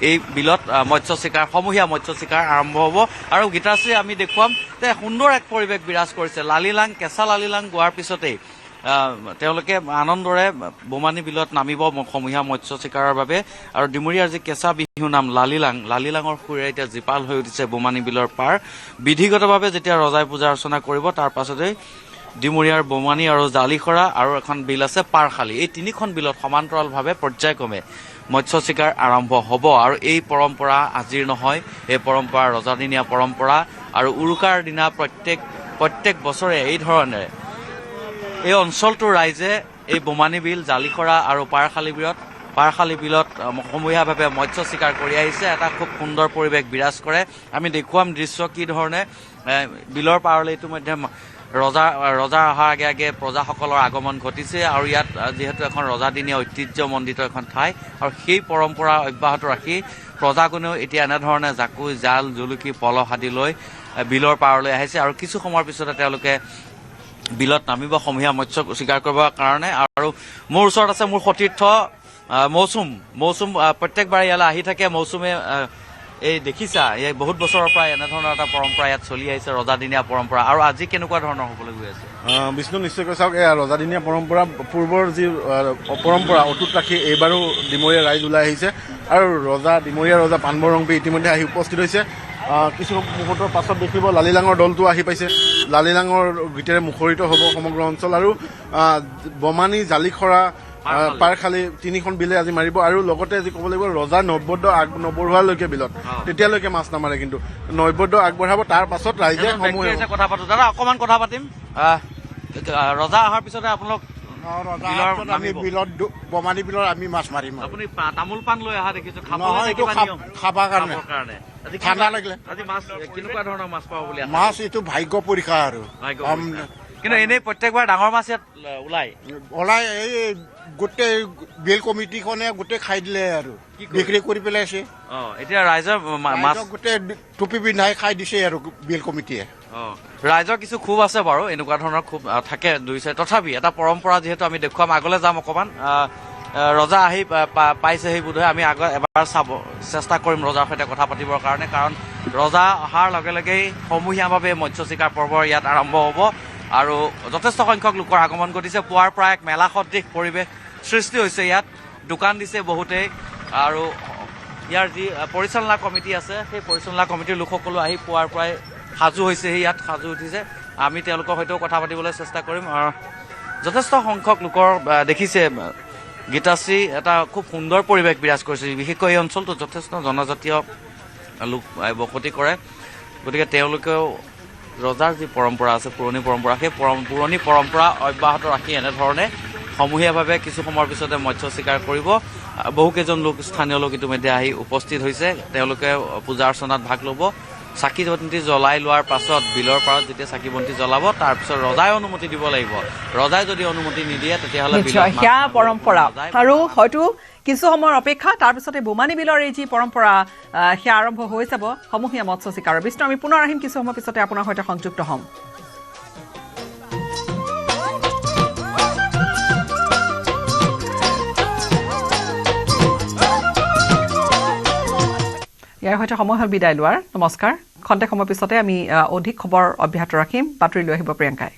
এই বিলত মৎস্য চিকাৰ সমূহীয়া মৎস্য চিকাৰ আৰম্ভ হ'ব আৰু গীতাশ্ৰী আমি দেখুৱাম যে সুন্দৰ এক পৰিৱেশ বিৰাজ কৰিছে লালিলাং কেঁচা লালিলাং গোৱাৰ পিছতেই তেওঁলোকে আনন্দৰে বোমানী বিলত নামিব সমূহীয়া মৎস্য চিকাৰৰ বাবে আৰু ডিমৰীয়াৰ যি কেঁচা বিহু নাম লালিলাঙৰ সুৰে এতিয়া জীপাল হৈ উঠিছে বোমানী বিলৰ পাৰ বিধিগতভাৱে যেতিয়া ৰজাই পূজা অৰ্চনা কৰিব তাৰ পাছতেই ডিমৰীয়াৰ বোমানী আৰু জালিখৰা আৰু এখন বিল আছে পাৰশালী এই তিনিখন বিলত সমান্তৰালভাৱে পৰ্যায়ক্ৰমে মৎস্য চিকাৰ আৰম্ভ হ'ব আৰু এই পৰম্পৰা আজিৰ নহয় এই পৰম্পৰা ৰজাদিনীয়া পৰম্পৰা আৰু উৰুকাৰ দিনা প্ৰত্যেক বছৰে এই ধৰণেৰে এই অঞ্চলটোৰ ৰাইজে এই বোমানী বিল জালিখৰা আৰু পাৰশালী বিলত সমূহীয়াভাৱে মৎস্য চিকাৰ কৰি আহিছে এটা খুব সুন্দৰ পৰিৱেশ বিৰাজ কৰে আমি দেখুৱাম দৃশ্য কি ধৰণে বিলৰ পাৰলৈ ইতিমধ্যে ৰজা অহাৰ আগে আগে প্ৰজাসকলৰ আগমন ঘটিছে আৰু ইয়াত যিহেতু এখন ৰজাদিনীয়া ঐতিহ্যমণ্ডিত এখন ঠাই আৰু সেই পৰম্পৰা অব্যাহত ৰাখি প্ৰজাগণেও এতিয়া এনেধৰণে জাকৈ জাল জুলুকি পলহ আদি লৈ বিলৰ পাৰলৈ আহিছে আৰু কিছু সময়ৰ পিছতে তেওঁলোকে বিলত নামিব সমূহীয়া মৎস্য চিকাৰ কৰিবৰ কাৰণে আৰু মোৰ ওচৰত আছে মোৰ সতীৰ্থ মৌচুম প্ৰত্যেকবাৰে ইয়ালৈ আহি থাকে মৌচুমে এই দেখিছা এই বহুত বছৰৰ পৰা এনেধৰণৰ এটা পৰম্পৰা ইয়াত চলি আহিছে ৰজাদিনীয়া পৰম্পৰা আৰু আজি কেনেকুৱা ধৰণৰ হ'বলৈ গৈ আছে বিষ্ণু নিশ্চয়কৈ চাওক এয়া ৰজাদিনীয়া পৰম্পৰা পূৰ্বৰ যি পৰম্পৰা অটুট ৰাখি এইবাৰো ডিমৰীয়া ৰাইজ ওলাই আহিছে আৰু ডিমৰীয়া ৰজা পানবৰংপী ইতিমধ্যে আহি উপস্থিত হৈছে কিছু মুহূৰ্তৰ পাছত দেখিব লালিলাঙৰ দলটো আহি পাইছে লালিলাঙৰ গীতেৰে মুখৰিত হ'ব সমগ্ৰ অঞ্চল আৰু বোমানী জালিখৰা পাৰশালী তিনিখন বিলে আজি মাৰিব আৰু লগতে আজি ক'ব লাগিব ৰজা নৈবদ্য নবঢ়োৱালৈকে বিলত তেতিয়ালৈকে মাছ নামাৰে কিন্তু নৈবদ্য আগবঢ়াব তাৰ পাছত ৰাইজে কথা পাতো দাদা অকণমান কথা পাতিম ৰজা অহাৰ পিছতে আপোনালোক বোমানী বিলত আমি মাছ মাৰিম আপুনি তামোল পাণ লৈ অহা দেখিছো খাবৰ কাৰণে ঠাণ্ডা লাগিলে আজি মাছ কেনেকুৱা ধৰণৰ মাছ পাব বুলি মাছ এইটো ভাগ্য পৰীক্ষা আৰু কিন্তু এনেই প্ৰত্যেকবাৰ ডাঙৰ মাছ ইয়াত ওলাই এই গোটেই বিল কমিটিখনে গোটেই খাই দিলে আৰু বিক্ৰী কৰি পেলাইছে এতিয়া ৰাইজৰ মাছ গোটেই টুপি পিন্ধাই খাই দিছে আৰু বিল কমিটিয়ে ৰাইজৰ কিছু ক্ষোভ আছে বাৰু এনেকুৱা ধৰণৰ ক্ষোভ থাকে দুই চাই তথাপি এটা পৰম্পৰা যিহেতু আমি দেখুৱাম আগলৈ যাম অকণমান ৰজা আহি পাইছেহি বোধহয় আমি এবাৰ চেষ্টা কৰিম ৰজাৰ সৈতে কথা পাতিবৰ কাৰণে কাৰণ ৰজা অহাৰ লগে লগেই সমূহীয়াভাৱে মৎস্য চিকাৰ পৰ্বৰ ইয়াত আৰম্ভ হ'ব আৰু যথেষ্ট সংখ্যক লোকৰ আগমন ঘটিছে পুৱাৰ পৰা এক মেলা সদৃশ পৰিৱেশ সৃষ্টি হৈছে ইয়াত দোকান দিছে বহুতেই আৰু ইয়াৰ যি পৰিচালনা কমিটি আছে সেই পৰিচালনা কমিটিৰ লোকসকলো আহি পুৱাৰ পৰাই সাজু হৈছেহি ইয়াত সাজু উঠিছে আমি তেওঁলোকৰ সৈতেও কথা পাতিবলৈ চেষ্টা কৰিম যথেষ্ট সংখ্যক লোকৰ দেখিছে গীতাশ্ৰী এটা খুব সুন্দৰ পৰিৱেশ বিৰাজ কৰিছে বিশেষকৈ এই অঞ্চলটোত যথেষ্ট জনজাতীয় লোক বসতি কৰে গতিকে তেওঁলোকেও ৰজাৰ যি পৰম্পৰা আছে পুৰণি পৰম্পৰা সেই পুৰণি পৰম্পৰা অব্যাহত ৰাখি এনেধৰণে সমূহীয়াভাৱে কিছু সময়ৰ পিছতে মৎস্য চিকাৰ কৰিব বহুকেইজন লোক স্থানীয় লোক ইতিমধ্যে আহি উপস্থিত হৈছে তেওঁলোকে পূজা অৰ্চনাত ভাগ ল'ব চাকি বন্তি জ্বলাই লোৱাৰ পাছত বিলৰ পাৰত যেতিয়া চাকি বন্তি জ্বলাব তাৰপিছত ৰজাই অনুমতি দিব লাগিব ৰজাই যদি অনুমতি নিদিয়ে তেতিয়াহ'লে সেয়া পৰম্পৰা আৰু হয়তো কিছু সময়ৰ অপেক্ষা তাৰপিছতে বোমানী বিলৰ এই যি পৰম্পৰা সেয়া আৰম্ভ হৈ যাব সমূহীয়া মৎস্য চিকাৰৰ বিষ্ণু আমি পুনৰ আহিম কিছু সময়ৰ পিছতে আপোনাৰ সৈতে সংযুক্ত হ'ম ইয়াৰ সৈতে সময় হ'ল বিদায় লোৱাৰ নমস্কাৰ খন্তেক সময়ৰ পিছতে আমি অধিক খবৰ অব্যাহত ৰাখিম বাতৰি লৈ আহিব প্ৰিয়ংকাই